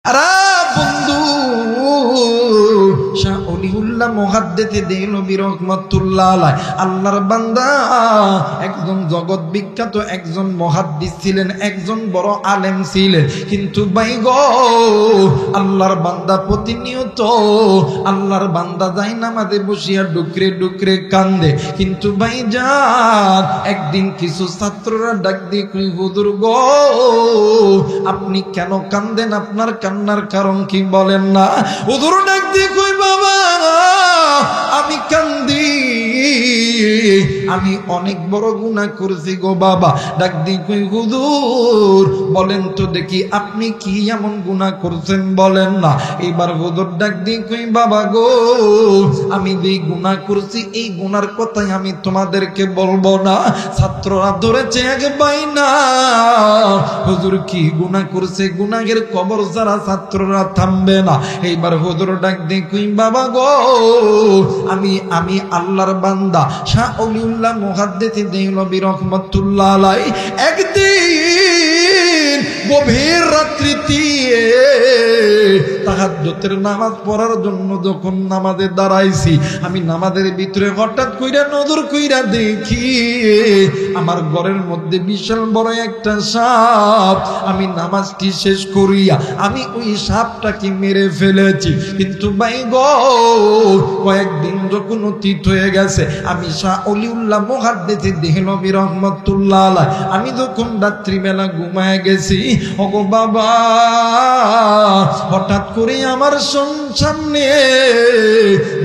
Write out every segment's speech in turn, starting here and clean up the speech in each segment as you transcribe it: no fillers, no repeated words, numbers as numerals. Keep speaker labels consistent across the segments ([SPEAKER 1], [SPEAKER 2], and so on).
[SPEAKER 1] আরে বন্ধু, শাহ অলিউল্লাহ মুহাদ্দিস দেহলভী রাহমাতুল্লাহ আলাইহি আল্লাহর বান্দা, একজন জগৎ বিখ্যাত একজন মুহাদ্দিস ছিলেন, একজন বড় আলেম ছিলেন। কিন্তু ভাই গো, আল্লাহর বান্দা প্রতিনিয়ত আল্লাহর বান্দা যাই নামাজে বসিয়া ডুকরে ডুকরে কান্দে। কিন্তু ভাই যান, একদিন কিছু ছাত্ররা ডাক দিয়ে কই, হুজুর গো আপনি কেন কান্দেন? আপনার কান্নার কারণ কি বলেন না? হুজুর ডাক দিয়ে কই, বাবা আমি কান্দি, আমি অনেক বড় গুনাহ করেছি গো বাবা। ডাক দিয়ে কই, হুজুর বলেন তো দেখি আপনি কি এমন গুনাহ করছেন বলেন না। এবার হুজুর ডাক দিয়ে কই, বাবা গো আমি যে গুনাহ করছি এই গুনার কথাই আমি তোমাদেরকে বলবো না। ছাত্ররা ধরেছে এক বাইনা, হুজুর কি গুনাহ করছে? গুনাহের কবর যারা ছাত্ররা থামবে না। এইবার হুজুর ডাক দিয়ে কই, বাবা গো আমি আল্লাহর বান্দা শাহ অলিউল্লাহ মুহাদ্দিস দেহলভী রাহমাতুল্লাহ আলাইহি একদিন গভীর রাত্রিতে তাহাজ্জুদের নামাজ পড়ার জন্য যখন নামাজে দাঁড়াইছি, আমি নামাজের ভিতরে হঠাৎ কইরা নজর কইরা দেখি আমার ঘরের মধ্যে বিশাল বড় একটা সাপ। আমি নামাজটি শেষ করিয়া আমি ওই সাপটাকে মেরে ফেলেছি। কিন্তু ভাই গো, কয়েকদিন যখন অতীত হয়ে গেছে, আমি শাহ অলিউল্লাহ মুহাদ্দিস দেহলভী রাহমাতুল্লাহ আলাইহি আমি যখন রাত্রিবেলা ঘুমায় গেছি, ওগো বাবা হঠাৎ করে আমার সামনে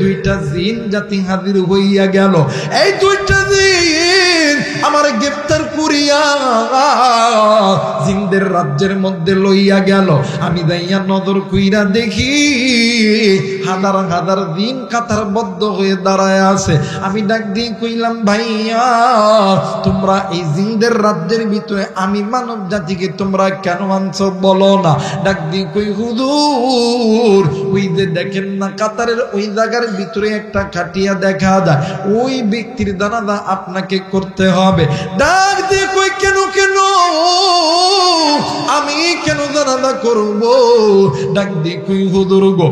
[SPEAKER 1] দুইটা জিন জাতি হাজির হইয়া গেল। এই দুইটা জিন আমার গ্রেফতার করিয়া জিনদের রাজ্যের মধ্যে লইয়া গেল। আমি যাইয়া নজর কইরা দেখি হাজার হাজার জিন কাতারবদ্ধ হয়ে দাঁড়ায় আছে। আমি ডাক দিয়ে কইলাম, ভাইয়া তোমরা এই জিনদের রাজ্যের ভিতরে আমি মানব জাতিকে তোমরা কেন আনছো বলো না? ডাক দিয়ে কই, হুজুর ওই যে দেখেন না কাতারের ওই জায়গার ভিতরে একটা খাটিয়া দেখা যায়, ওই ব্যক্তির জানাজা আপনাকে করতে হবে। ডাক দিয়ে কই, কেন কেন আমি কেন জানাজা করব? ডাক দিয়ে কই, হুজুর গো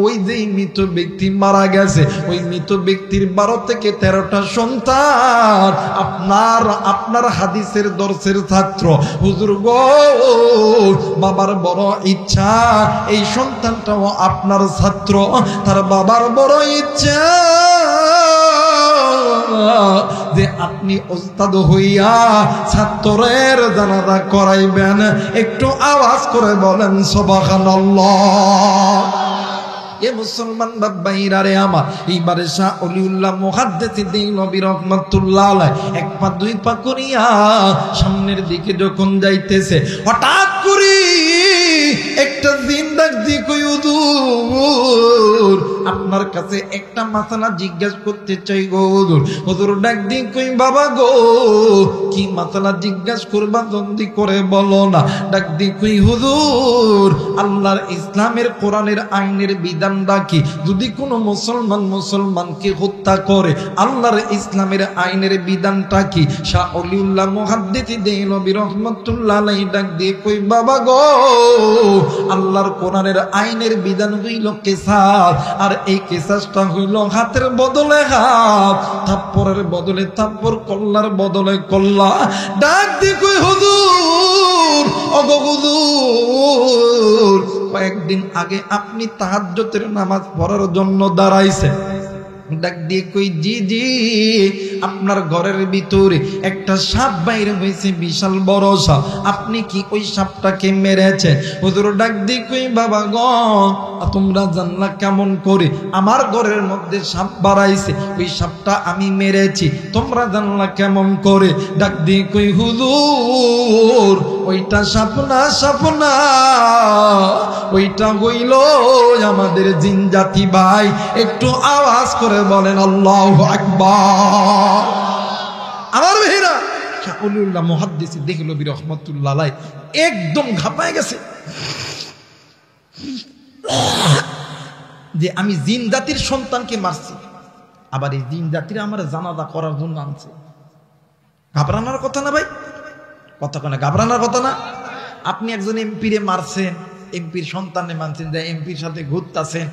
[SPEAKER 1] ওই যে মৃত ব্যক্তি মারা গেছে, ওই মৃত ব্যক্তির 12 থেকে 13টা সন্তান আপনার হাদিসের দর্শের ছাত্র। হুজুর গো বাবার বড় ইচ্ছা এই সন্তানটাও আপনার ছাত্র, তার বাবার বড় ইচ্ছা যে আপনি ওস্তাদ হইয়া ছাত্রের জানাজা করাইবেন। একটু আওয়াজ করে বলেন সুবহানাল্লাহ। এ মুসলমান বাবাইরা রে আমার, এইবারে শাহ অলিউল্লাহ মুহাদ্দিস দেহলভী রাহমাতুল্লাহ আলাইহি এক পা দুই পা করিয়া সামনের দিকে যখন যাইতেছে, হঠাৎ করে একটা জিন ডাক দিয়ে কই, হুজুর আপনার কাছে একটা মাসালা জিজ্ঞাসা করতে চাই গো হুজুর। হুজুর ডাক দিয়ে কই, বাবা গো কি মাসালা জিজ্ঞাসা করবা জলদি করে বলো না। ডাক দিয়ে কই, হুজুর আল্লাহর ইসলামের কোরআনের আইনের বিধানটা কি? যদি কোনো মুসলমানকে হত্যা করে আল্লাহর ইসলামের আইনের বিধানটা কি? শাহ অলিউল্লাহ মুহাদ্দিস দেহলভী রাহমাতুল্লাহ আলাইহি ডাক দিয়ে কই, বাবা গো আল্লাহর কোরআনের আইনের বিধান হইল কিসাস, আর এই কিসাসটা হইল হাতের বদলে হাত, থাপ্পড়ের বদলে থাপ্পড়, কল্লার বদলে কল্লা। ডাক দিয়ে কই, হুজুর ওগো হুজুর কয়েকদিন আগে আপনি তাহাজ্জুদের নামাজ পড়ার জন্য দাঁড়াইছেন। ডাক দিয়ে কই, জি জি আপনার ঘরের ভিতরে একটা সাপ বাইরে হয়েছে, বিশাল বড় সাপ, আপনি কি ওই সাপটাকে মেরেছেন? হুজুর ডাক দিয়ে কই, বাবা গো তোমরা জানলা কেমন করে? আমার ঘরের মধ্যে সাপ বাড়াইছে, ওই সাপটা আমি মেরেছি, তোমরা জানলা কেমন করে? ডাক দিয়ে কই, হুজুর ওইটা সাপ না ওইটা হইল আমাদের জিন জাতি ভাই। একটু আওয়াজ করে বলেন আল্লাহু আকবার। আমার ভাইরা, শাহ অলিউল্লাহ মুহাদ্দিস দেহলভী রাহমাতুল্লাহ আলাইহি একদম ঘাপায় গেছে যে আমি জিন জাতির সন্তানকে মারছি, আবার এই জিন জাতিরা আমার জানাজা করার জন্য আনছে। ঘাবড়ানোর কথা না ভাই, কথা কেন ঘাবড়ানোর কথা না? আপনি একজন এমপি রে মারছেন, এমপির সন্তানে মানছেন যে এমপির সাথে ঘুরতেছেন,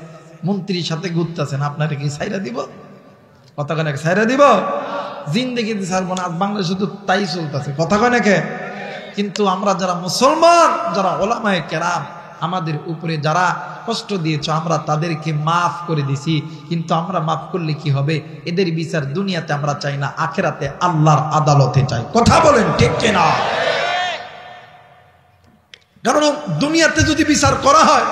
[SPEAKER 1] মন্ত্রীর সাথে ঘুরতেছেন, আপনারা কি ছাইরা দিব? কথা কয় নাকি ছাইরা দিব? জিন্দেগিতে ছাড়বো না। আজ বাংলাদেশে তো তাই চলতেছে, কথা কয় নাকি? কিন্তু আমরা যারা মুসলমান, যারা ওলামায়ে কেরাম, আমাদের উপরে যারা কষ্ট দিয়েছ আমরা তাদেরকে মাফ করে দিছি। কিন্তু আমরা মাফ করলে কি হবে? এদের বিচার দুনিয়াতে আমরা চাই না, আখেরাতে আল্লাহর আদালতে চাই। কথা বলেন ঠিক কিনা? কারণ দুনিয়াতে যদি বিচার করা হয়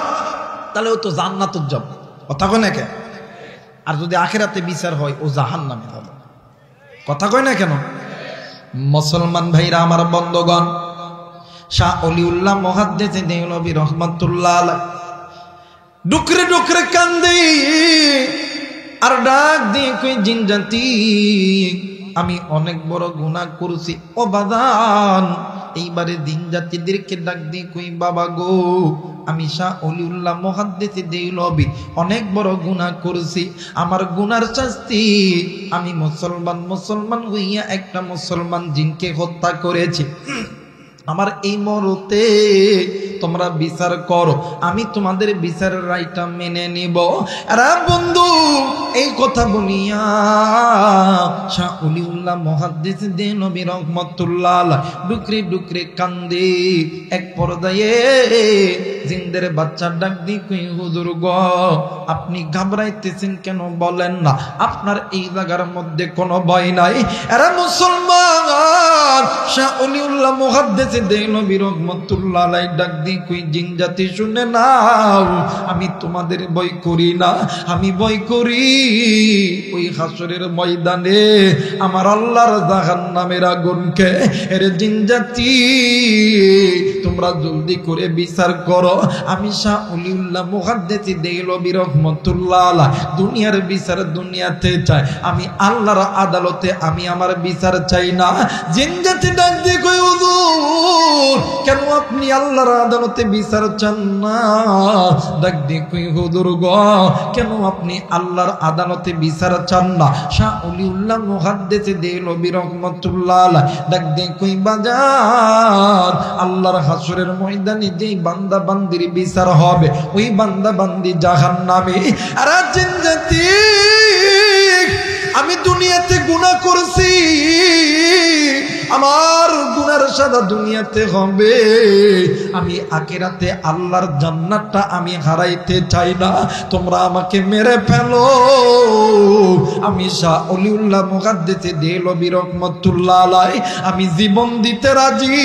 [SPEAKER 1] তাহলে ও তো জান্নাতুল যাব, কথা কয় না কেন? আর যদি আখেরাতে বিচার হয় ও জাহান্নামে যাবে, কথা কয় না কেন? মুসলমান ভাইরা আমার, বন্ধুগণ, শাহ অলিউল্লাহ মুহাদ্দিস দেওলভী রহমাতুল্লাহ আলাইহি ডুকরে ডুকরে কান্দে আর ডাক দিয়ে কই, জিন জাতি আমি অনেক বড় গুনাহ করছি ও বাজান। এইবারে জিন জাতিদেরকে ডাক দিয়ে কই, বাবা গো, আমি শাহ অলিউল্লাহ মুহাদ্দিস দেওলভী অনেক বড় গুনাহ করেছি। আমার গুনার শাস্তি, আমি মুসলমান হইয়া একটা মুসলমান জিনকে হত্যা করেছি। আমার এই মরতে তোমরা বিচার করো, আমি তোমাদের বিচারের রায়টা মেনে নিব। আরে বন্ধু, এই কথা বলিয়া শাহ অলিউল্লাহ মুহাদ্দিস দেওলভী রহমাতুল্লাহ আলাইহি ডুকরে ডুকরে কান্দে। এক পর্যায়ে জিনদের বাচ্চা ডাক দিয়ে কই, হুজুর গো, আপনি ঘাবড়াইতেছেন কেন বলেন না? আপনার এই জায়গার মধ্যে কোনো ভয় নাই। আরে মুসলমান, শাহ অলিউল্লাহ মুহাদ্দিস দেওলভী রহমাতুল্লাহ আলাইহি ডাক দিয়ে কই, জিন জাতি শুনে নাও, আমি তোমাদের ভয় করি না, আমি ভয় করি ওই হাসরের ময়দানে আমার আল্লাহর জাহান্নামের আগুনকে। এর জিন জাতি, তোমরা জলদি করে বিচার করো। আমি শাহ অলিউল্লাহ মুহাদ্দিস দেওলভী রহমাতুল্লাহ আলাইহি দুনিয়ার বিচার দুনিয়াতে চাই, আমি আল্লাহর আদালতে আমি আমার বিচার চাই না। জিন জাতি ডাক দিয়ে কই, হুজুর কেন আপনি আল্লাহর আদালতে বিচার চান না? ডাক দিয়ে কই, হুজুর গো, কেন আপনি আল্লাহর আদালতে বিচার চান না? শাহ অলিউল্লাহ মুহাদ্দিস দেওলভী রহমাতুল্লাহ আলাইহি ডাক দিয়ে কই, বাজার, আল্লাহর হাসরের ময়দানে যেই বান্দা বান্দির বিচার হবে ওই বান্দা বান্দি জাহান্নামে। আর জিন জাতি, আমি দুনিয়াতে গুনাহ করেছি, আমার গুনার সাজা দুনিয়াতে হবে, আমি আখিরাতে আল্লাহর জান্নাতটা আমি হারাইতে চাই না। তোমরা আমাকে মেরে ফেলো, আমি শাহ অলিউল্লাহ মুহাদ্দিস দেওলভী রহমাতুল্লাহ আলাইহি আমি জীবন দিতে রাজি,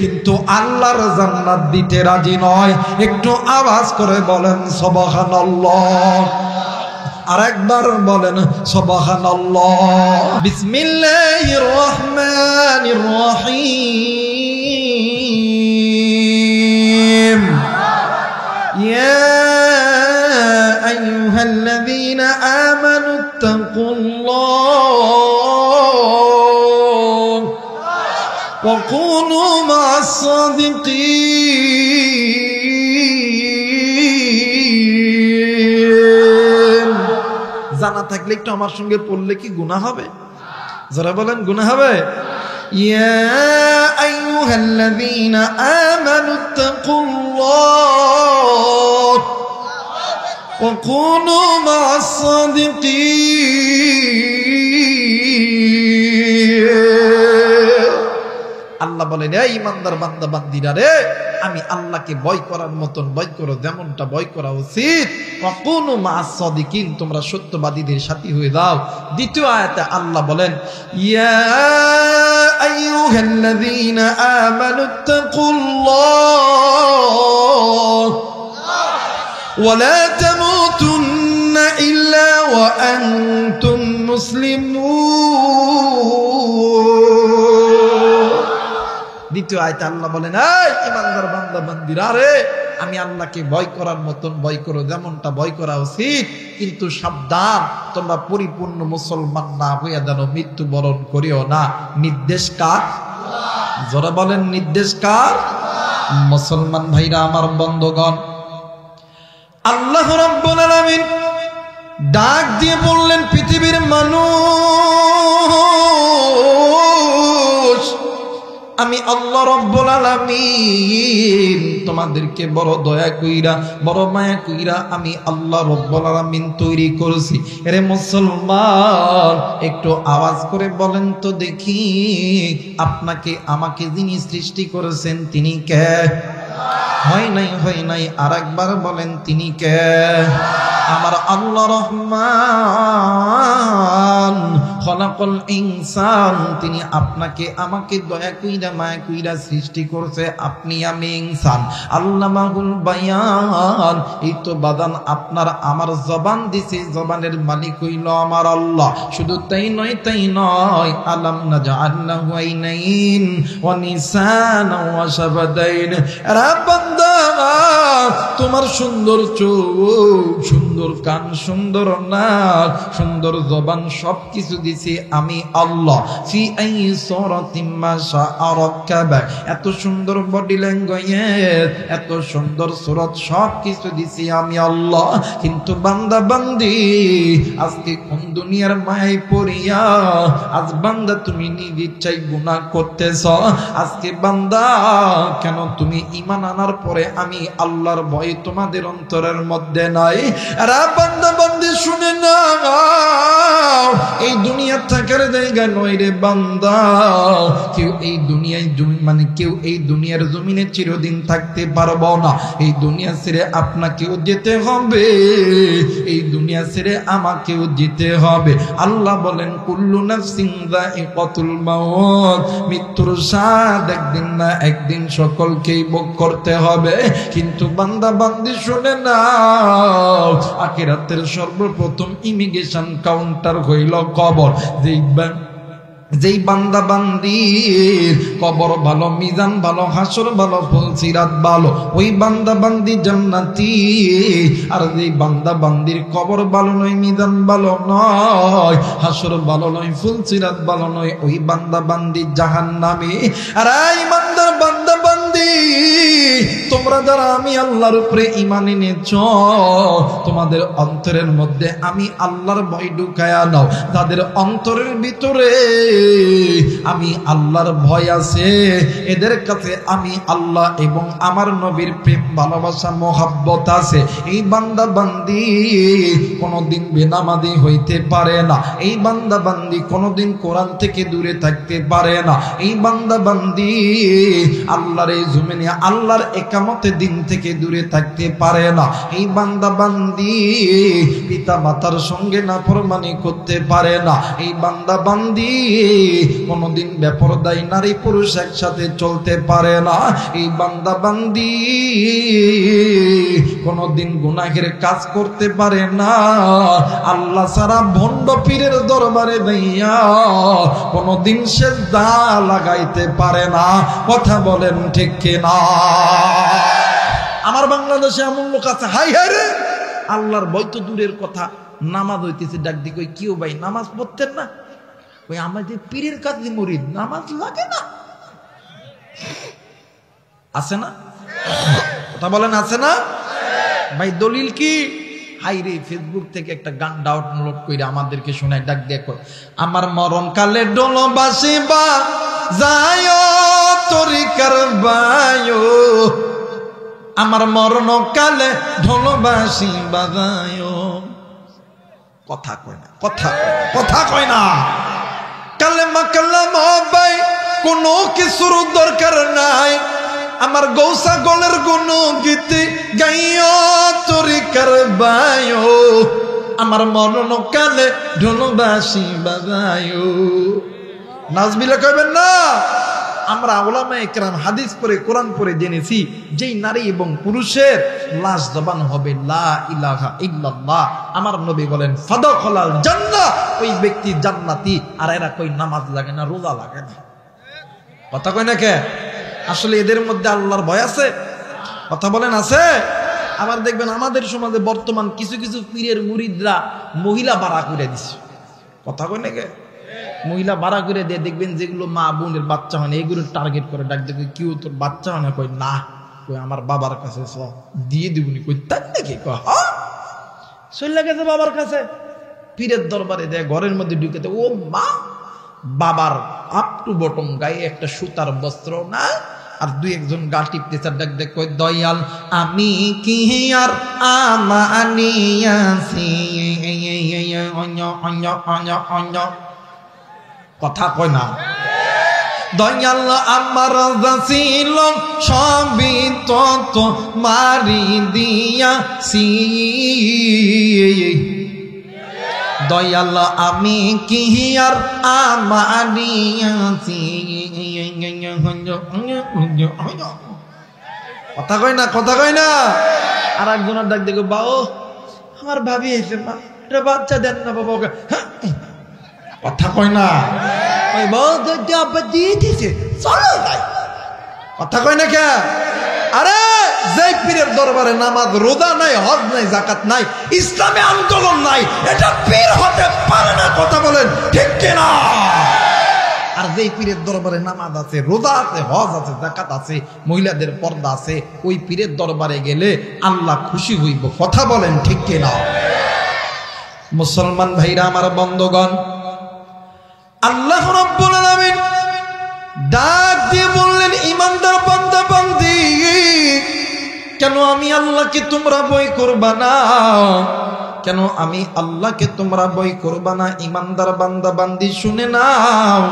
[SPEAKER 1] কিন্তু আল্লাহর জান্নাত দিতে রাজি নয়। একটু আওয়াজ করে বলেন সুবহানাল্লাহ। আরেকবার বলেন সুবহানাল্লাহ। বিসমিল্লাহির রহমানির রহিম। ইয়া আইয়ুহাল্লাযীনা আমানুত্তাকুল্লাহ ওয়া কুনু মা'আস সাদিকিন। জানা থাকলে একটু আমার সঙ্গে পড়লে কি গুনাহ হবে? যারা বলেন গুনাহ হবে? ইয়া আইয়ুহাল্লাযীনা আমানুত্তাকুল্লাহ ওয়া কুনু মা'আস সাদিকিন। আল্লাহ বলেন, এই ইমানদার বান্দা বান্দিরা রে, আমি আল্লাহকে ভয় করার মতন ভয় করো, যেমনটা ভয় করা উচিত। ওয়াকুনু মা'আস সাদিকিন, তোমরা সত্যবাদীদের সাথী হয়ে যাও। দ্বিতীয় আয়াতে আল্লাহ বলেন, ইয়া আইয়ুহাল্লাযীনা আমানুত্তাকুল্লাহ ওয়া লা তামুতুন্না ইল্লা ওয়া আনতুম মুসলিমুন। দ্বিতীয় আয়াতে আল্লাহ বলেন, এই ইমানদার বান্দা বান্দিরা রে, আমি আল্লাহকে ভয় করার মতন ভয় করো, যেমনটা ভয় করা উচিত, কিন্তু সাবধান, তোমরা পরিপূর্ণ মুসলমান না হইয়া যেন মৃত্যুবরণ করিও না। নির্দেশ কার? যারা বলেন নির্দেশ কার? মুসলমান ভাইরা আমার, বন্ধুগণ, আল্লাহ রাব্বুল আলামিন ডাক দিয়ে বললেন, পৃথিবীর মানুষ, আমি আল্লাহ রব্বুল আলামিন তোমাদেরকে বড় দয়া কইরা বড় মায়া কইরা আমি আল্লাহ রব্বুল আলামিন তৈরি করেছি। এরে মুসলমান, একটু আওয়াজ করে বলেন তো দেখি, আপনাকে আমাকে যিনি সৃষ্টি করেছেন তিনি কে? হয় নাই আরেকবার বলেন তিনি কে? আমার আল্লাহ রহমান খলাকল ইনসান, তিনি আপনাকে আমাকে দয়া কইরা মায়া কইরা সৃষ্টি করছে। আপনি আমি ইনসান, আল্লামাহুল বায়ান। এই তো বাদান আপনার আমার জবান দিছে, জবানের মালিক হইল আমার আল্লাহ। শুধু তাই নয় আলাম নাজআল লাহু আইনাইন ওয়া নিসানা ওয়া শাফাতাইন। আরে বান্দা, তোমার সুন্দর চোখ, সুন্দর কান, সুন্দর নাক, সুন্দর জবান, সবকিছু দিছি আমি আল্লাহ। ফি আই সূরাতিন মা শাআ রাক্কাবা, এত সুন্দর বডি ল্যাঙ্গুয়েজ, এত সুন্দর সুরত, সবকিছু দিছি আমি আল্লাহ। কিন্তু বান্দা বান্দি আজকে কোন দুনিয়ার মায়ায় পড়িয়া আজ বান্দা তুমি নিজ ইচ্ছায় গুনাহ করতেছ। আজকে বান্দা কেন তুমি ঈমান আনার পরে আমি আল্লাহর ভয় তোমাদের অন্তরের মধ্যে নাই? আরে বান্দা বান্দি শুনে না, এই দুনিয়া থাকার জায়গা নয় রে বান্দা। কেউ এই দুনিয়ায় কেউ এই দুনিয়ার জমিনে চিরদিন থাকতে পারবো না। এই দুনিয়া ছেড়ে আপনাকেও যেতে হবে, এই দুনিয়া ছেড়ে আমাকেও যেতে হবে। আল্লাহ বলেন কুল্লু নাফসিন যায়িকাতুল মাউত, মৃত্যুর স্বাদ একদিন না একদিন সকলকেই ভোগ করতে হবে। কিন্তু বান্দা বান্দি শুনে না, আখিরাতের সর্বপ্রথম ইমিগ্রেশন কাউন্টার হইল কবর। যেই বান্দা বান্দির কবর ভালো, মিজান ভালো, হাসর ভালো, ফুলসিরাত ভালো, ওই বান্দা বান্দি জান্নাতি। আর যেই বান্দা বান্দির কবর ভালো নয়, মিজান ভালো নয়, হাসর ভালো নয়, ফুলসিরাত ভালো নয়, ওই বান্দা বান্দি জাহান্নামী। আর এই বান্দা বান্দি, তোমরা যারা আমি আল্লাহর উপরে ঈমান এনেছ, তোমাদের অন্তরের মধ্যে আমি আল্লাহর ভয় ঢুকায়া নাও। তাদের অন্তরের ভিতরে আমি আল্লাহর ভয় আছে, এদের কাছে আমি আল্লাহ এবং আমার নবীর প্রেম ভালোবাসা মোহাব্বত আছে। এই বান্দা বান্দি কোনোদিন বেনামাজি হইতে পারে না, এই বান্দা বান্দি কোনোদিন কোরআন থেকে দূরে থাকতে পারে না, এই বান্দা বান্দি আল্লাহর এই জমিনে আল্লাহর একামতের দিন থেকে দূরে থাকতে পারে না, এই বান্দা বান্দি পিতা মাতার সঙ্গে নাফরমানি করতে পারে না, এই বান্দা বান্দি কোনদিন বেপরদাই নারী পুরুষ একসাথে চলতে পারে না, এই বান্দা বান্দি কোনদিন গুনাহের কাজ করতে পারে না। আল্লাহ সারা ভণ্ড পীরের দরবারে যাইয়া কোনদিন সেজদা লাগাইতে পারে না। কথা বলেন ঠিক কিনা? আমার বাংলাদেশে এমন লোক আছে, হাই হাই রে, আল্লাহর ভয় তো দূরের কথা, নামাজ হইতেছে ডাক দি কই কেউ ভাই নামাজ পড়তেন না? ওই আমাদের পীরের কাছে মুরিদ, নামাজ লাগে না। আছে না? কথা বলেন আছে না ভাই? দলিল কি? হাই রে, ফেসবুক থেকে একটা গান ডাউনলোড করে আমাদেরকে শোনায়, ডাক দেখো, আমার মরণ কালে ডোল বাসিবা যায় তরিকার বায়ো, আমার মরণ কালে ঢোল বাসি বাজায়। কথা কয় না, কথা কয় না। কালেমা কালামা ভাই কোনো কিছুর দরকার নাই, আমার গৌসা গলের কোন গীতি গাইও তরিকার বায়ো, আমার মরণ কালে ঢোল বাসি বাজায়ো। নাজবিলা কইবেন না? আমরা উলামা ইকরাম হাদিস পড়ে কোরআন পড়ে জেনেছি, যেই নারী এবং পুরুষের লাশ জবান হবে লা ইলাহা ইল্লাল্লাহ, আমার নবী বলেন ফাদাখালাল জান্নাহ, ওই ব্যক্তি জান্নাতি। আর এরা কই নামাজ লাগে না, রোজা লাগে না। কথা কয় না কে? আসলে এদের মধ্যে আল্লাহর ভয় আছে? কথা বলেন আছে? আবার দেখবেন আমাদের সমাজে বর্তমান কিছু কিছু পীরের মুরিদরা মহিলা বাড়া করে দিচ্ছে। কথা কয় না কে? মহিলা বাড়া করে দিয়ে দেখবেন যেগুলো মা বোনের বাচ্চা হয় না, এগুলো টার্গেট করে ডাক দেখবে, কেউ তোর বাচ্চা হয় না? কই না, কই আমার বাবার কাছে দিয়ে দিবনি। কই তাই নাকি? চলে গেছে বাবার কাছে, পীরের দরবারে দেয়, ঘরের মধ্যে ঢুকে, ও মা বাবার আপ টু বটম গায়ে একটা সুতার বস্ত্র না, আর দুই একজন গা টিপতেছে, ডাক দেখ কই দয়াল আমি কি আর আমানিয়াছি, কথা কয় না। দয়াল আমার রাজা ছিল সবই তত মারি দিয়াছি, দয়াল আমি কি আর আমানিয়াছি, কথা কয় না, কথা কয় না। আর একজনের ডাক দেখো বাও আমার ভাবি এসে মা এটা বাচ্চা দেন না বাবা, কথা কয় না। কথা কয় না কে? আরে যে পীরের দরবারে নামাজ রোজা নাই, হজ নাই, জাকাত নাই, ইসলামে আন্দোলন নাই, এটা পীর হতে পারে না, কথা বলেন ঠিক কিনা? আর যেই পীরের দরবারে নামাজ আছে, রোজা আছে, হজ আছে, জাকাত আছে, মহিলাদের পর্দা আছে, ওই পীরের দরবারে গেলে আল্লাহ খুশি হইব, কথা বলেন ঠিক কিনা? মুসলমান ভাইরা আমার বন্ধুগণ, আল্লাহ রাব্বুল আলামিন ডাক দিয়ে বললেন ঈমানদার বান্দা বান্দি, কেন আমি আল্লাহকে তোমরা ভয় করবা না? কেন আমি আল্লাহকে তোমরা ভয় করবা না? ঈমানদার বান্দা বান্দি শুনে নাও,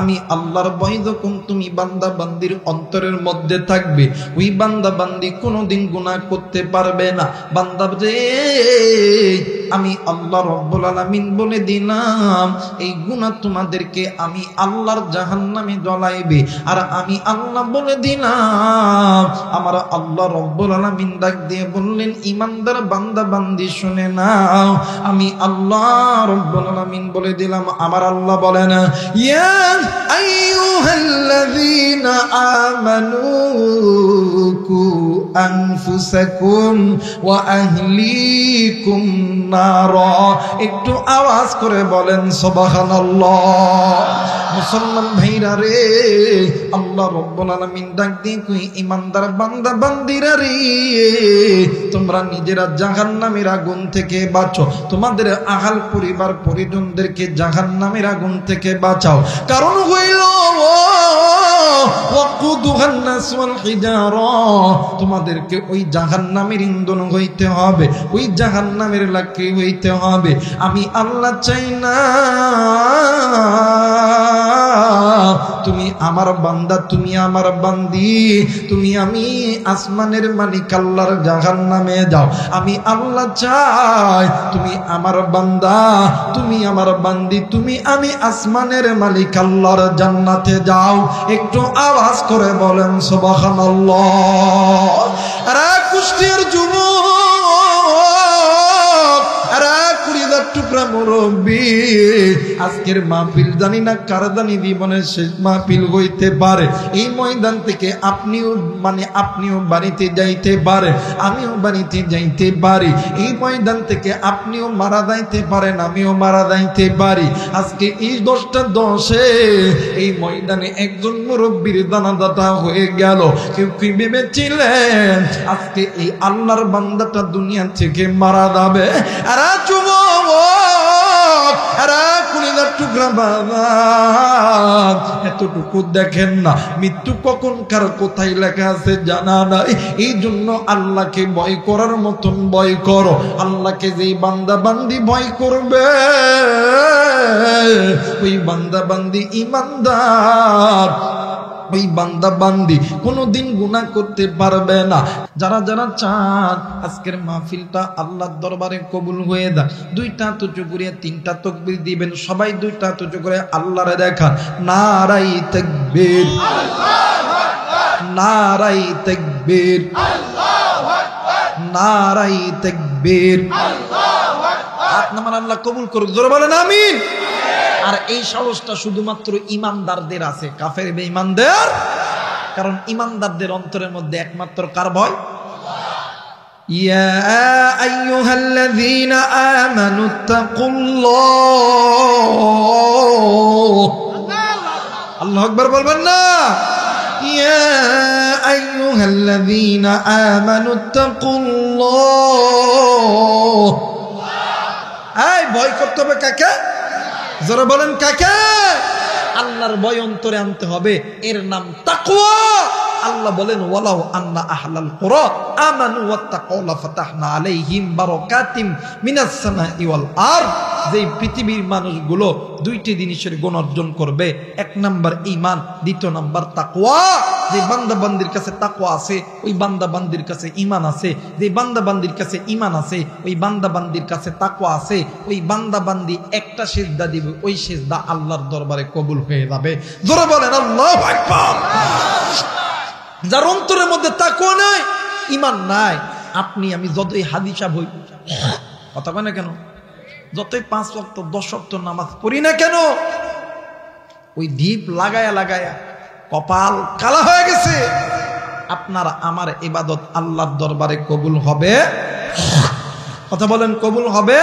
[SPEAKER 1] আমি আল্লাহর ভয় যখন তুমি বান্দা বান্দির অন্তরের মধ্যে থাকবে, ওই বান্দা বান্দি কোনোদিন গুনাহ করতে পারবে না। বান্দা রে, আমি আল্লাহ রাব্বুল আলামিন বলে দিলাম, এই গুনাহ তোমাদেরকে আমি আল্লাহর জাহান্নামে জ্বলাইবে। আর আমি আল্লাহ বলে দিলাম, আমার আল্লাহ রাব্বুল আলামিন ডাক দিয়ে বললেন, ঈমানদার বান্দা বান্দি শুনে নাও, আমি আল্লাহ রাব্বুল আলামিন বলে দিলাম, আমার আল্লাহ বলেন, ইয়া আইয়ুহাল্লাযীনা আমানু কু আনফুসাকুম ওয়া আহলিকুম নারা। একটু আওয়াজ করে বলেন সুবহানাল্লাহ। মুসলমান ভাইরা রে, আল্লাহ রাব্বুল আলামিন ডাক দিয়ে কই, ঈমানদার বান্দা বান্দিরা রে, তোমরা নিজেরা জাহান্নামের আগুন থেকে বাঁচো, তোমাদের আহাল পরিবার পরিজনদেরকে জাহান্নামের আগুন থেকে বাঁচাও। কারণ হইল ওয়াকুদুহান নাস ওয়াল হিজারা, তোমাদেরকে ওই জাহান্নামের ইন্ধন হইতে হবে, ওই জাহান্নামের লাকড়ি হইতে হবে। আমি আল্লাহ চাই না তুমি আমার বান্দা, তুমি আমার বান্দি, তুমি আমি আসমানের মালিক আল্লাহর জাহান্নামে যাও। আমি আল্লাহ চাই তুমি আমার বান্দা, তুমি আমার বান্দি, তুমি আমি আসমানের মালিক আল্লাহর জান্নাতে যাও। একটু আওয়াজ করে বলেন সুবহানাল্লাহ। আরে কুষ্টিয়ার যুবক, আরে কুড়িদার টুকরা মুরব্বী, আজকের মাহফিল জানি না কার জানি জীবনের শেষ মাহফিল হইতে পারে। এই ময়দান থেকে আপনিও বাড়িতে যাইতে পারে, আমিও বাড়িতে যাইতে পারি। এই ময়দান থেকে আপনিও মারা যাইতে পারেন, আমিও মারা যাইতে পারি। আজকে এই 10:10 এই ময়দানে একজন মুরব্বীর জানাজাটা হয়ে গেল। কেউ কি ভেবেছিলেন আজকে এই আল্লাহর বান্দাটা দুনিয়া থেকে মারা যাবে? আর যুবক, আরে কুলিদার টুকরা বাবা, এতটুকু দেখেন না, মৃত্যু কখন কার কোথায় লেখা আছে জানা নাই। এই জন্য আল্লাহকে ভয় করার মতন ভয় করো। আল্লাহকে যেই বান্দা বান্দি ভয় করবে, ওই বান্দা বান্দি ঈমানদার, ওই বান্দা বান্দি কোনোদিন গুনাহ করতে পারবে না। যারা যারা চান আজকের মাহফিলটা আল্লাহর দরবারে কবুল হয়ে যায়, 2টা হাত উঁচু করে 3টা তাকবীর দিবেন। সবাই 2টা হাত উঁচু করে আল্লাহরে দেখান, নারাই তাকবীর, আল্লাহু আকবার, নারাই তাকবীর, আল্লাহু আকবার, নারাই তাকবীর, আল্লাহু আকবার। আপনার আল্লাহ কবুল করুক, জোরে বলেন আমিন। আর এই সাহসটা শুধুমাত্র ঈমানদারদের আছে, কাফের বেঈমানদের। কারণ ঈমানদারদের অন্তরের মধ্যে একমাত্র কার ভয়? ইয়া আইয়ুহাল্লাযীনা আমানুত্তাকুল্লাহ, আল্লাহু আকবার বলবেন না? ইয়া আইয়ুহাল্লাযীনা আমানুত্তাকুল্লাহ। এই ভয় করতে হবে কাকে? যারা বলেন কাকে? আল্লাহর ভয় অন্তরে আনতে হবে, এর নাম তাকওয়া। আল্লাহ বলেন ওয়ালাউ আন্না আহলাল কুরা আমানু ওয়াত্তাকাউ লাফাতাহনা আলাইহিম বারাকাতিম মিনাস সামাই ওয়াল আরদ। যে পৃথিবীর মানুষগুলো দুইটি জিনিসের গুণ অর্জন করবে, এক নাম্বার ঈমান, দ্বিতীয় নাম্বার তাকওয়া। যে বান্দাবান্দির কাছে তাকওয়া আছে ওই বান্দাবান্দির কাছে ঈমান আছে, যে বান্দাবান্দির কাছে ঈমান আছে ওই বান্দাবান্দির কাছে তাকওয়া আছে, ওই বান্দাবান্দি একটা সিজদা দিবে ওই সিজদা আল্লাহর দরবারে কবুল হয়ে যাবে। জোরে বলেন আল্লাহু আকবার। যার অন্তরের মধ্যে তাকওয়া নাই, ঈমান নাই, আপনি আমি যতই হাদিসা বই কথা কয় না কেন, যতই 5 ওয়াক্ত 10 ওয়াক্ত নামাজ পড়ি না কেন, ওই দীপ লাগায়া লাগায়া কপাল কালা হয়ে গেছে। আপনার আমার ইবাদত আল্লাহর দরবারে কবুল হবে? কথা বলেন কবুল হবে?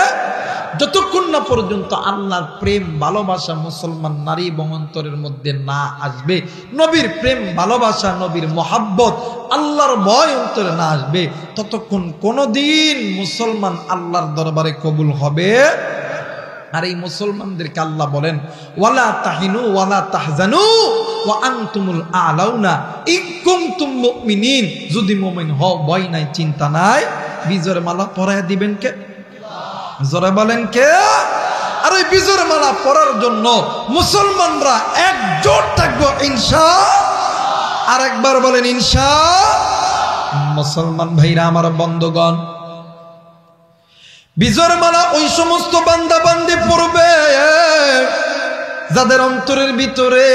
[SPEAKER 1] যতক্ষণ না পর্যন্ত আল্লাহর প্রেম ভালোবাসা মুসলমান নারী এবং অন্তরের মধ্যে না আসবে, নবীর প্রেম ভালোবাসা, নবীর মহাব্বত, আল্লাহর ভয় অন্তরে না আসবে, ততক্ষণ কোনদিন মুসলমান আল্লাহর দরবারে কবুল হবে। আর এই মুসলমানদেরকে আল্লাহ বলেন ওয়ালা তাহিনু ওয়ালা তাহজানু ওয়া আনতুমুল আলাউনা ইন কুনতুম মুমিনিন। যদি মুমিন হও, ভয় নাই, চিন্তা নাই। বিজয়ের মালা পরায়া দিবেন কে? জোরে বলেন কে? আর ওই বিজয়ের মালা পরার জন্য মুসলমানরা একজোট থাকবো ইনশাআল্লাহ। আর একবার বলেন ইনশাআল্লাহ। মুসলমান ভাইরা আমার, বন্ধুগণ, বিজয়ের মালা ওই সমস্ত বান্দা বান্দি পড়বে যাদের অন্তরের ভিতরে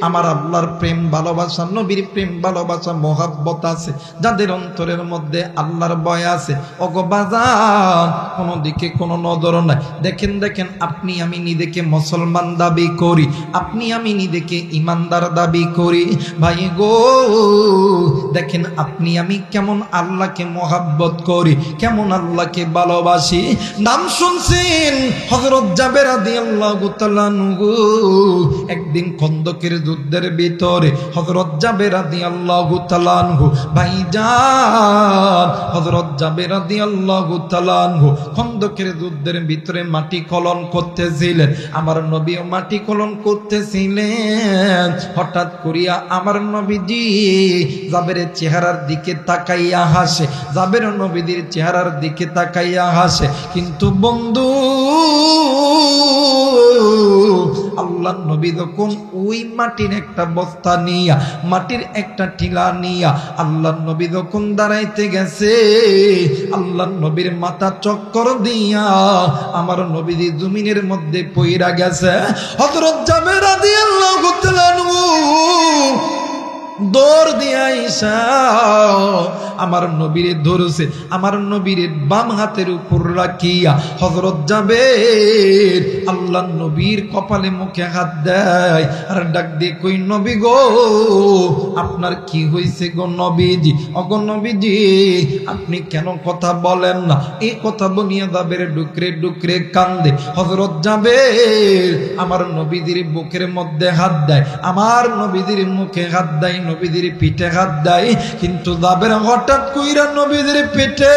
[SPEAKER 1] আমার আল্লাহর প্রেম ভালোবাসা, নবীর প্রেম ভালোবাসা, মহাব্বত আছে, যাদের অন্তরের মধ্যে আল্লাহর ভয় আছে। ওগো বাজান, কোনো দিকে কোনো নজর নাই। দেখেন দেখেন, আপনি আমি নিজেকে মুসলমান দাবি করি, আপনি আমি নিজেকে ইমানদার দাবি করি। ভাই গো, দেখেন আপনি আমি কেমন আল্লাহকে মহাব্বত করি, কেমন আল্লাহকে ভালোবাসি। নাম শুনছেন হযরত জাবের রাদিয়াল্লাহু তাআলা আনহু, একদিন খন্দকের যুদ্ধের ভিতরে হযরত জাবের রাদিয়াল্লাহু তাআলা আনহু ভাইজান, হযরত জাবের রাদিয়াল্লাহু তাআলা আনহু খন্দকের যুদ্ধের ভিতরে মাটি খনন করতেছিলেন। আমার নবীও মাটি খনন করতেছিলেন। হঠাৎ করিয়া আমার নবীজি জাবেরের চেহারার দিকে তাকাইয়া হাসে, জাবের নবীদের চেহারার দিকে তাকাইয়া হাসে। কিন্তু বন্ধু, আল্লাহর নবী যখন ওই মাটির একটা বস্তা নিয়া, মাটির একটা টিলা নিয়া আল্লাহর নবী যখন দাঁড়াইতে গেছে, আল্লাহর নবীর মাথা চক্কর দিয়া আমার নবীজি জমিনের মধ্যে পইরা গেছে। হযরত জাবের রাদিয়াল্লাহু তাআলা আনহু দৌড় দিয়া আইসা আমার নবীরে ধরছে, আমার নবীর বাম হাতের উপর রাখিয়া হযরত জাবের আল্লাহর নবীর কপালে মুখে হাত দেয় আর ডাক দিয়ে কই, নবী গো, আপনার কি হয়েছে গো নবীজি? অগো নবীজি, আপনি কেন কথা বলেন না? এই কথা বলিয়া জাবের ডুকরে ডুকরে কান্দে। হযরত জাবের আমার নবীদের বুকের মধ্যে হাত দেয়, আমার নবীদের মুখে হাত দেয়, নবীদের পিঠে হাত দেয়। কিন্তু জাবের হঠাৎ কইরা নবীদের পেটে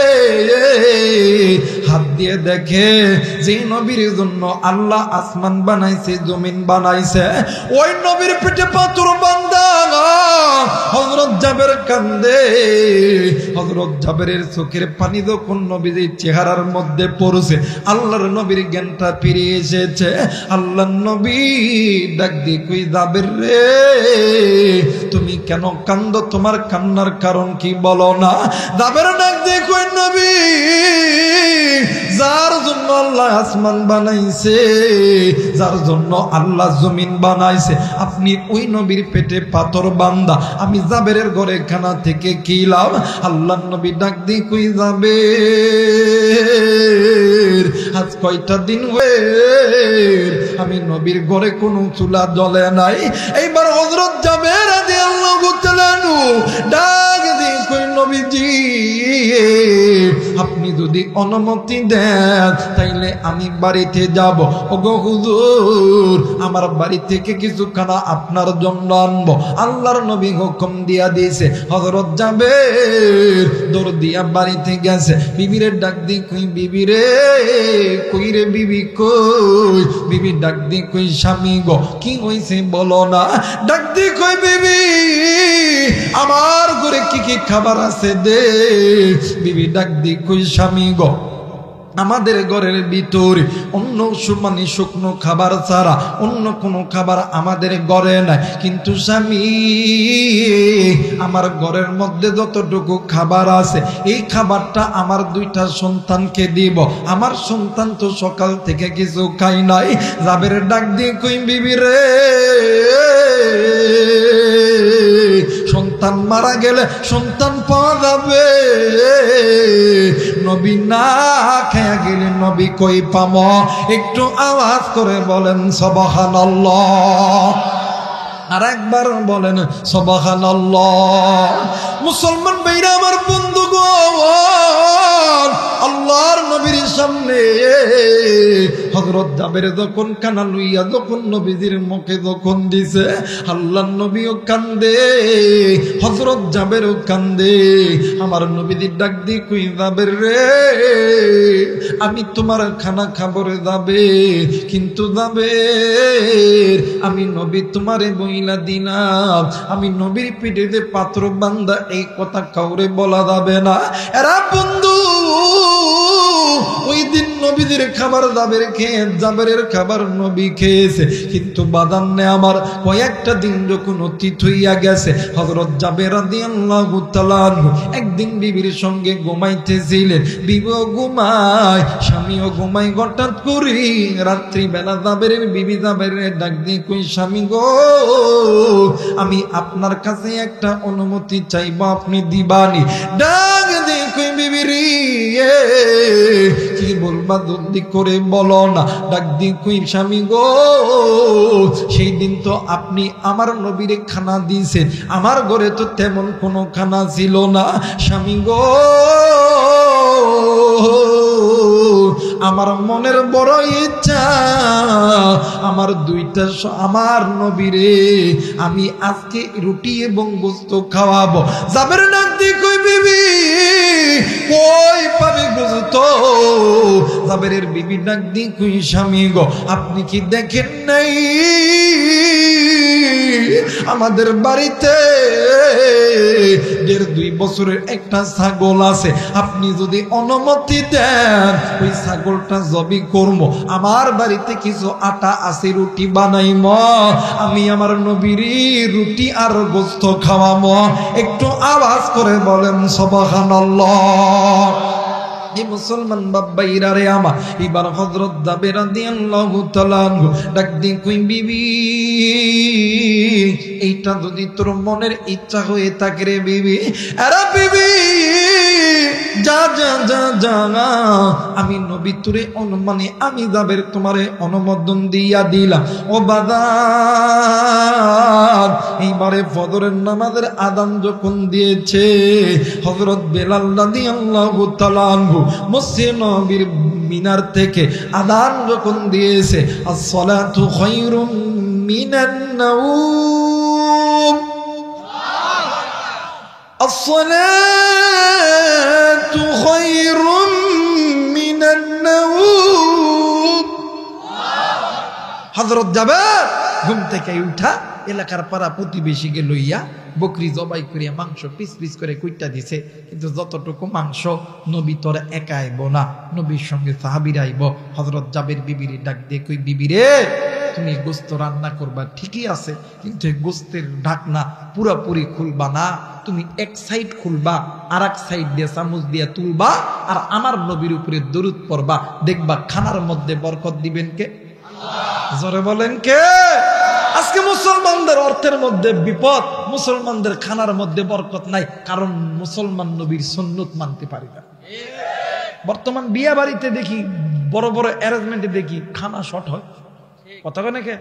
[SPEAKER 1] হাত দিয়ে দেখে যে নবীর জন্য আল্লাহ আসমান বানাইছে, জমিন বানাইছে, ওই নবীর পেটে পাথর বাঁধা। হযরত জাবের কান্দে। হযরত জাবেরের চোখের পানি যখন নবীর চেহারার মধ্যে পড়ছে, আল্লাহর নবীর জ্ঞানটা ফিরে এসেছে। আল্লাহর নবী ডাক দিয়ে কই, জাবের রে, তুমি কেন কান্দো? তোমার কান্নার কারণ কি বলো না? জাবের ডাক দিয়ে কই, নবী, যার জন্য আল্লাহ আসমান বানাইছে, যার জন্য আল্লাহ জমিন বানাইছে, আপনি ওই নবীর পেটে পাথর বান্দা, আমি জাবেরের ঘরে খানা থেকে কি লাভ? আল্লাহর নবী ডাক দিয়ে কই, জাবের, আজ কয়টা দিন হয়ে আমি নবীর ঘরে কোনো চুলা জ্বলে নাই। এইবার হযরত জাবের রাদিয়াল্লাহু তাআলা আনহু ডাক দিয়ে কই, নবীজি, আপনি যদি অনুমতি দেন তাইলে আমি বাড়িতে যাব। ওগো হুজুর, আমার বাড়ি থেকে কিছু খানা আপনার জন্য আনবো। আল্লাহর নবী হুকুম দিয়া দিয়েছে। হযরত জাবের দৌড় দিয়া বাড়িতে গেছে। বিবিরে ডাক দি, কই বিবি রে, কই রে বিবি কই? বিবি ডাক দি, কই স্বামী গো, কি হইছে বলো না? ডাক দি, কই বিবি আমার ঘরে কি কি খাবার আছে দে। বিবি ডাক দি, কই স্বামী গো, আমাদের ঘরের ভিতরে অন্য মানে শুকনো খাবার ছাড়া অন্য কোনো খাবার আমাদের ঘরে নাই। কিন্তু স্বামী, আমার ঘরের মধ্যে যতটুকু খাবার আছে এই খাবারটা আমার দুইটা সন্তানকে দিব। আমার সন্তান তো সকাল থেকে কিছু খাই নাই। জাবের ডাক দিয়ে কই বিবি রে, সন্তান মারা গেলে সন্তান পাওয়া যাবে, নবী না খেয়া গেলে নবী কই পামো? একটু আওয়াজ করে বলেন সুবহানাল্লাহ। আর একবার বলেন সুবহানাল্লাহ। মুসলমান ভাইরা আমার, বন্ধুগণ, আল্লাহর নবীর সামনে হযরত জাবের যখন কানা লইয়া যখন নবীজির মুখে যখন দিছে, আল্লাহর নবীও কান্দে, হযরত জাবেরও কান্দে। আমার নবীজি ডাক দি, কই জাবের রে, আমি তোমার খানা খাবরে যাবে, কিন্তু জাবের আমি নবী তোমারে বইলা দিলাম, আমি নবীর পিঠেতে পাত্র বান্দা, এই কথা কাউরে বলা যাবে না। এরা বন্ধু, ওই দিন নবীদের খাবার জাবেরের খাবার নবী খেয়েছে, কিন্তু বাদান্নে আমার কয়েকটা দিন যখন অতীত হইয়া গেছে, হযরত জাবের রাদিয়াল্লাহু তাআলা একদিন বিবির সঙ্গে ঘুমাইতেছিলেন। বিবিও ঘুমায়, স্বামীও ঘুমায়। হঠাৎ করে রাত্রিবেলা বিবি জাবেরের ডাক দিয়ে কই, স্বামী গো, আমি আপনার কাছে একটা অনুমতি চাইবো, আপনি দিবানি? ডাক দিয়ে কই বিবি রে, কি বলবা জলদি করে বলো না। ডাক দি কই, স্বামী গো, সেই দিন তো আপনি আমার নবীরে খানা দিয়েছেন, আমার ঘরে তো তেমন কোনো খানা ছিল না। স্বামী গো, আমার মনের বড় ইচ্ছা, আমার আমার নবীরে আমি আজকে রুটি এবং গোস্ত খাওয়াবো। জাবের ডাক দি কই, বিবি কই পাবে গোস্ত? জাবেরের বিবি ডাক দি কই, স্বামী গো, আপনি কি দেখেন নাই আমাদের বাড়িতে 1.5-2 বছরের একটা ছাগল আছে, আপনি যদি অনুমতি দেন ওই ছাগলটা জবি করবো, আমার বাড়িতে কিছু আটা আছে, রুটি বানাইম, আমি আমার নবীর রুটি আর গোস্ত খাওয়াবো। একটু আওয়াজ করে বলেন সুবহানাল্লাহ। মুসলমান বাবাইরা রে আমার, এবার হযরত জাবের রাদিয়াল্লাহু তাআলা ডাক দি কই, বিবি এইটা যদি তোর মনের ইচ্ছা হয়ে থাকে রে বিবি, আরে বিবি যা যা যা যা, আমি নবী তোরে মানে আমি জাবের তোমারে অনুমোদন দিয়া দিলাম। ও বাজার, এইবারে ফজরের নামাজের আযান যখন দিয়েছে, হযরত বেলাল রাদিয়াল্লাহু তাআলা মসজিদ নববীর মিনার থেকে আযান যখন দিয়েছে, as-salatu khairum minan nawm, as-salatu khairum minan nawm। হযরত জাবের ঘুম থেকে উঠা এলাকার পাড়া প্রতিবেশীকে লইয়া বকরি জবাই করিয়া মাংস পিস পিস করে কুইটা দিছে। কিন্তু যতটুকু মাংস নবী তোর একা আইব না, নবীর সঙ্গে সাহাবীরা আইব। হযরত জাবের বিবির ডাক দিয়ে কই, বিবি রে, তুমি গোস্ত রান্না করবা ঠিকই আছে, কিন্তু গোস্তের ঢাকনা পুরোপুরি খুলবা না, তুমি এক সাইড খুলবা, আর এক সাইড দিয়ে চামচ দিয়ে তুলবা, আর আমার নবীর উপরে দরুদ পড়বা, দেখবা খানার মধ্যে বরকত দিবেন কে? জোরে বলেন কে? আজকে মুসলমানদের অর্থের মধ্যে বিপদ, মুসলমানদের খানার মধ্যে বরকত নাই, কারণ মুসলমান নবীর সুন্নত মানতে পারি না। বর্তমান বিয়ে বাড়িতে দেখি, বড় বড় অ্যারেঞ্জমেন্টে দেখি খানা শর্ট হয়। কথা বলে কে?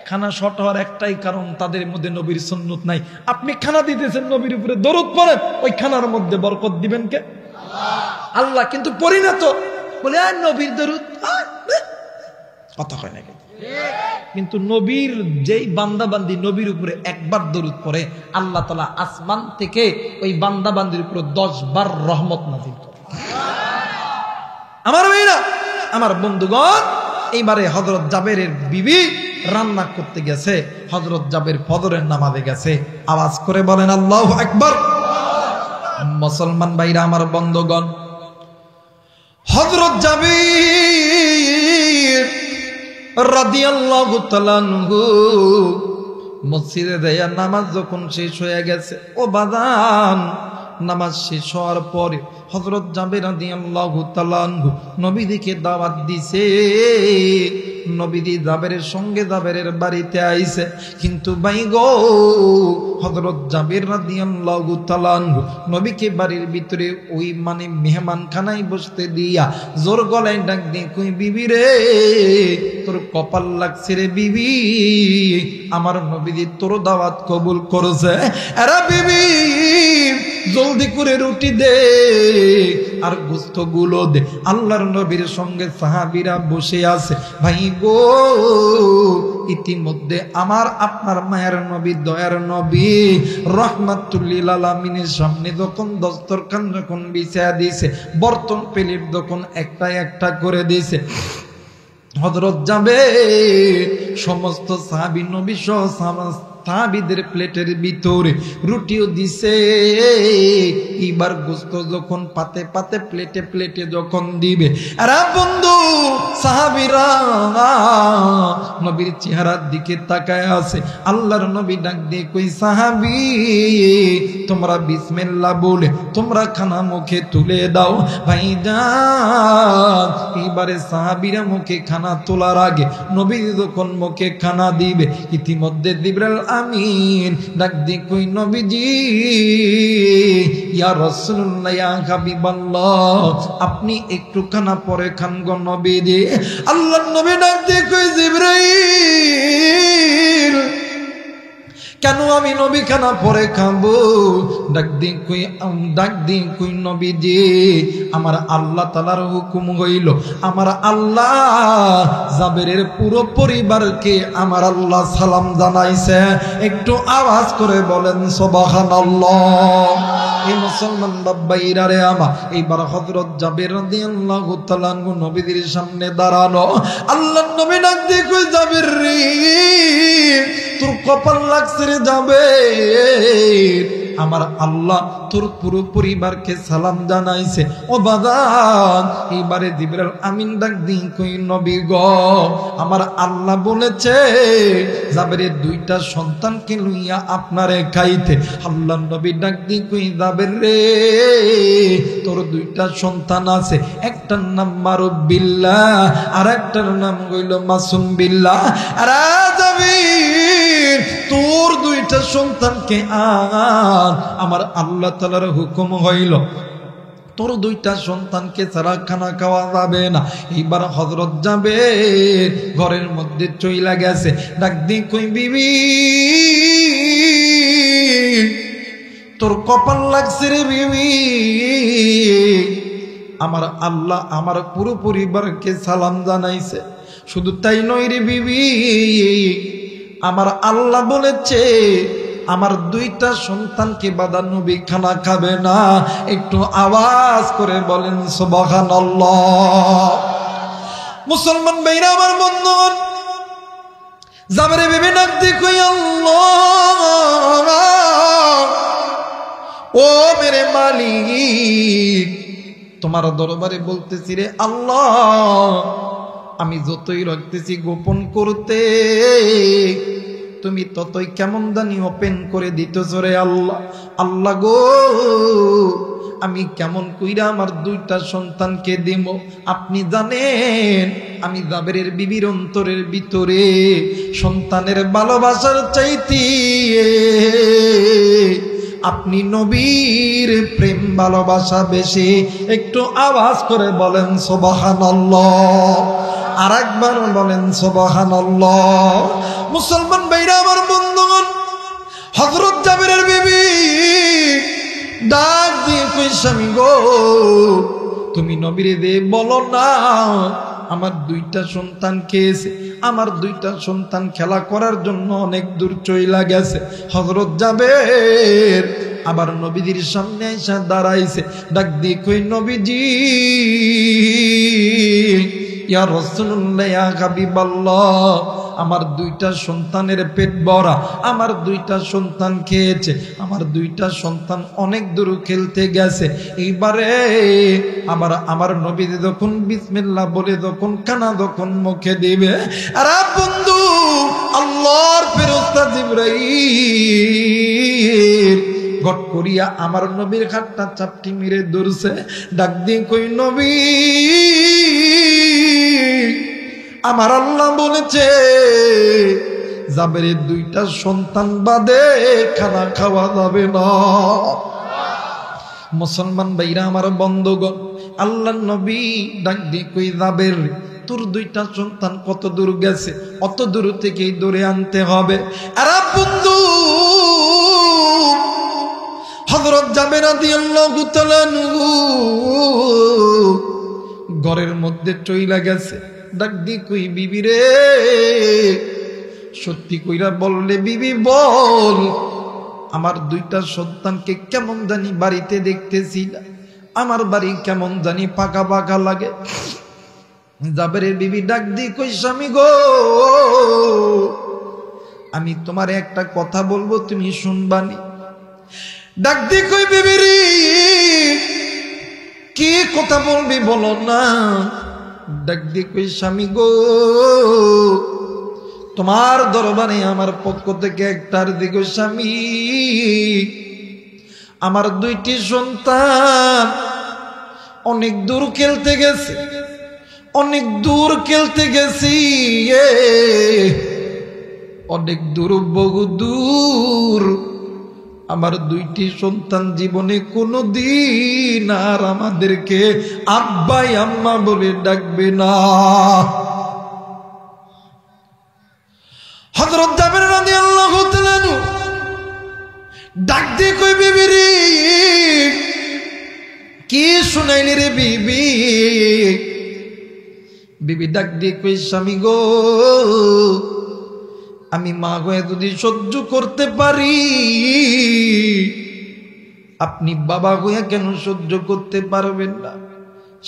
[SPEAKER 1] খানা শর্ট হওয়ার একটাই কারণ, তাদের মধ্যে নবীর সুন্নত নাই। আপনি খানা দিতেছেন, নবীর উপরে দরুদ পড়েন, ওই খানার মধ্যে বরকত দিবেন কে? আল্লাহ কিন্তু পড়ি না তো, বলে আর নবীর দরুদ কথা কয় না। কিন্তু নবীর যেই বান্দাবান্দি নবীর উপরে একবার দরুদ পড়ে, আল্লাহ তাআলা আসমান থেকে ওই বান্দাবান্দির উপরে 10 বার রহমত নাযিল করে। আমার ভাইরা, আমার বন্ধুগণ, এইবারে হযরত জাবেরের বিবি রান্না করতে গেছে, হযরত জাবের ফজরের নামাজে গেছে, আওয়াজ করে বলেন আল্লাহু আকবার। মুসলমান ভাইরা, আমার বন্ধুগণ, হযরত জাবের রাদিয়াল্লাহু তাআলা আনহু মসজিদে দেয়া নামাজ যখন শেষ হয়ে গেছে, ও বাজান, নামাজ শেষ হওয়ার পরে হযরত জাবের রাদিয়াল্লাহু তাআলা আনহু নবীকে দাওয়াত দিছে। নবীজি জাবেরের সঙ্গে জাবেরের বাড়িতে আইছে, কিন্তু ভাই গো, হযরত জাবের রাদিয়াল্লাহু তাআলা আনহু নবীকে বাড়ির ভিতরে ওই মেহমানখানায় বসতে দিয়া জোর গলায় ডাক দিয়ে কই, বিবি রে, তোর কপাল লাগছে রে বিবি, আমার নবীজি তোর দাওয়াত কবুল করেছে। আরে বিবি, জলদি করে রুটি দে আর গোশত গুলো দে। আল্লাহর নবীর সঙ্গে সাহাবীরা বসে আছে। ভাই গো, ইতিমধ্যে আমার আপনার মায়ের নবী, দয়ার নবী রাহমাতুল লিল আলামিনের সামনে যখন দস্তরখান যখন বিছায়া দিয়েছে, বর্তন প্লেট যখন একটা একটা করে দিয়েছে, হযরত জাবের সমস্ত সাহাবী নবী সহ সাহাবীদের প্লেটের ভিতরে রুটিও দিছে। এবার গোশত যখন পাতে পাতে প্লেটে প্লেটে যখন দিবে, আরে বন্ধু, সাহাবীরা নবীর চেহারার দিকে তাকায় আছে। আল্লাহর নবী ডাক দিয়ে কই, সাহাবী, তোমরা বিসমিল্লাহ বলে তোমরা খানা মুখে তুলে দাও। ভাইজান, এবারে সাহাবীরা মুখে খানা তোলার আগে নবী যখন মুখে খানা দিবে, ইতিমধ্যে জিবরাইল আমিন ডাক দিয়ে কই, নবীজি, ইয়া রাসূলুল্লাহ, ইয়া হাবিবাল্লাহ, আপনি একটু খানা পরে খান গো নবীজি। আল্লাহর নবী ডাক দিয়ে কই, জিবরাইল, কেন আমি নবী খানা পরে খাবো? ডাক দিন কই, নবীজি, আমার আল্লাহ তাআলার হুকুম হইল, আমার আল্লাহ জাবেরের পুরো পরিবারকে আমার আল্লাহ সালাম জানাইছে। একটু আওয়াজ করে বলেন সুবহানাল্লাহ। এই মুসলমান বাবাইরা রে আমার, এইবার হযরত জাবের রাদিয়াল্লাহু তাআলা আনহু নবীর সামনে দাঁড়ানো। আল্লাহর নবী ডাক দিয়ে কই, জাবের রে, তোর কপাল লাগছে রে জাবের, আমার আল্লাহ তোর পুরো পরিবারকে সালাম জানাইছে। ও বাজান, এইবারে জিবরাইল আমিন ডাক দিন কই, নবী গো, আমার আল্লাহ বলেছে জাবেরের 2টা সন্তানকে লইয়া আপনারে খাইতে। আল্লাহর নবী ডাক দিন কই, জাবের রে, তোর 2টা সন্তান আছে, একটার নাম মারুফ বিল্লাহ আর একটার নাম হইল মাসুম বিল্লাহ। আরে জাবের, তোর 2টা সন্তানকে আর আমার আল্লাহ তাআলার হুকুম হইল, তোর 2টা সন্তানকে ছাড়া খানা খাওয়া যাবে না। এইবার হযরত জাবের ঘরের মধ্যে চইলা গেছে, ডাক দি কই, বিবি, তোর কপাল লাগছে রে বিবি, আমার আল্লাহ আমার পুরো পরিবারকে সালাম জানাইছে। শুধু তাই নয় রে বিবি, আমার আল্লাহ বলেছে আমার 2টা সন্তানকে বাদা নবী খানা খাবে না। একটু আওয়াজ করে বলেন সুবহানাল্লাহ। মুসলমান ভাইরা, আমার বন্ধুগণ, জাবেরে বিবি ডাক দিয়ে কই, আল্লাহ, ও মেরে মালিক, তোমার দরবারে বলতেছি রে আল্লাহ, আমি যতই রাখতেছি গোপন করতে, তুমি ততই কেমন জানি ওপেন করে দিতেছ রে আল্লাহ। আল্লাহ গো, আমি কেমন কইরা আমার 2টা সন্তানকে দিব? আপনি জানেন, আমি জাবেরের বিবির অন্তরের ভিতরে সন্তানের ভালোবাসার চাইতে আপনি নবীর প্রেম ভালোবাসা বেশি। একটু আওয়াজ করে বলেন সুবহানাল্লাহ, আর একবার বলেন সুবহানাল্লাহ। মুসলমান ভাইরা, আমার বন্ধুগণ, হযরত জাবেরের বিবি ডাক দিয়ে কই, স্বামী গো, তুমি নবীরে দে বলো না আমার দুইটা সন্তান খেয়েছে, আমার দুইটা সন্তান খেলা করার জন্য অনেক দূর চইলা গেছে। হযরত জাবের আবার নবীজির সামনে এসে দাঁড়াইছে, ডাক দিয়ে কই নবীজি ইয়া রাসূলুল্লাহ ইয়া হাবিবাল্লাহ, আমার দুইটা সন্তানের পেট ভরা, আমার দুইটা সন্তান খেয়েছে, আমার দুইটা সন্তান অনেক দূর খেলতে গেছে। এইবারে আবার আমার নবী যখন বিসমিল্লাহ বলে যখন কানা যখন মুখে দিবে, আরে বন্ধু আল্লাহর ফেরেশতা জিবরাইল গট করিয়া আমার নবীর হাতটা চাপটি মেরে ধরছে, ডাক দিয়ে কই নবী আমার আল্লাহ বলেছে জাবেরের দুইটা সন্তান বাদে খানা খাওয়া যাবে না। মুসলমান ভাইরা আমার বন্ধুগণ, আল্লাহর নবী ডাক দিয়ে কই জাবের তোর দুইটা সন্তান কত দূর গেছে, অত দূর থেকেই দূরে আনতে হবে। আরে বন্ধু হযরত জাবের রাদিয়াল্লাহু তাআলা ঘরের মধ্যে চইলা গেছে, ডাক দি কই বিবি রে সত্যি কইরা বললে বিবি বল, আমার দুইটা সন্তানকে কেমন জানি বাড়িতে দেখতেছি না, আমার বাড়ি কেমন জানি পাকা পাকা লাগে। জাবেরের বিবি ডাক দি কই স্বামী গো আমি তোমার একটা কথা বলবো তুমি শুনবানি। ডাক দি কই বিবি রে কি কথা বলবি বলো না। ডাক দি কই স্বামী গো তোমার দরবারে আমার পক্ষ থেকে একটার দিকে স্বামী আমার দুইটি সন্তান অনেক দূর খেলতে গেছে, অনেক দূর খেলতে গেছি, অনেক দূর বহু দূর। আমার দুইটি সন্তান জীবনে কোনো দিন আর আমাদেরকে আব্বাই আম্মা বলে ডাকবে না। হযরত জাবের রাদিয়াল্লাহু তাআলা ডাক দিয়ে কই বিবি রে কি শুনাইলি রে বিবি। বিবি ডাক দিয়ে কই স্বামী গো আমি মা হয়ে যদি সহ্য করতে পারি, আপনি বাবা হয়ে কেন সহ্য করতে পারবেন না।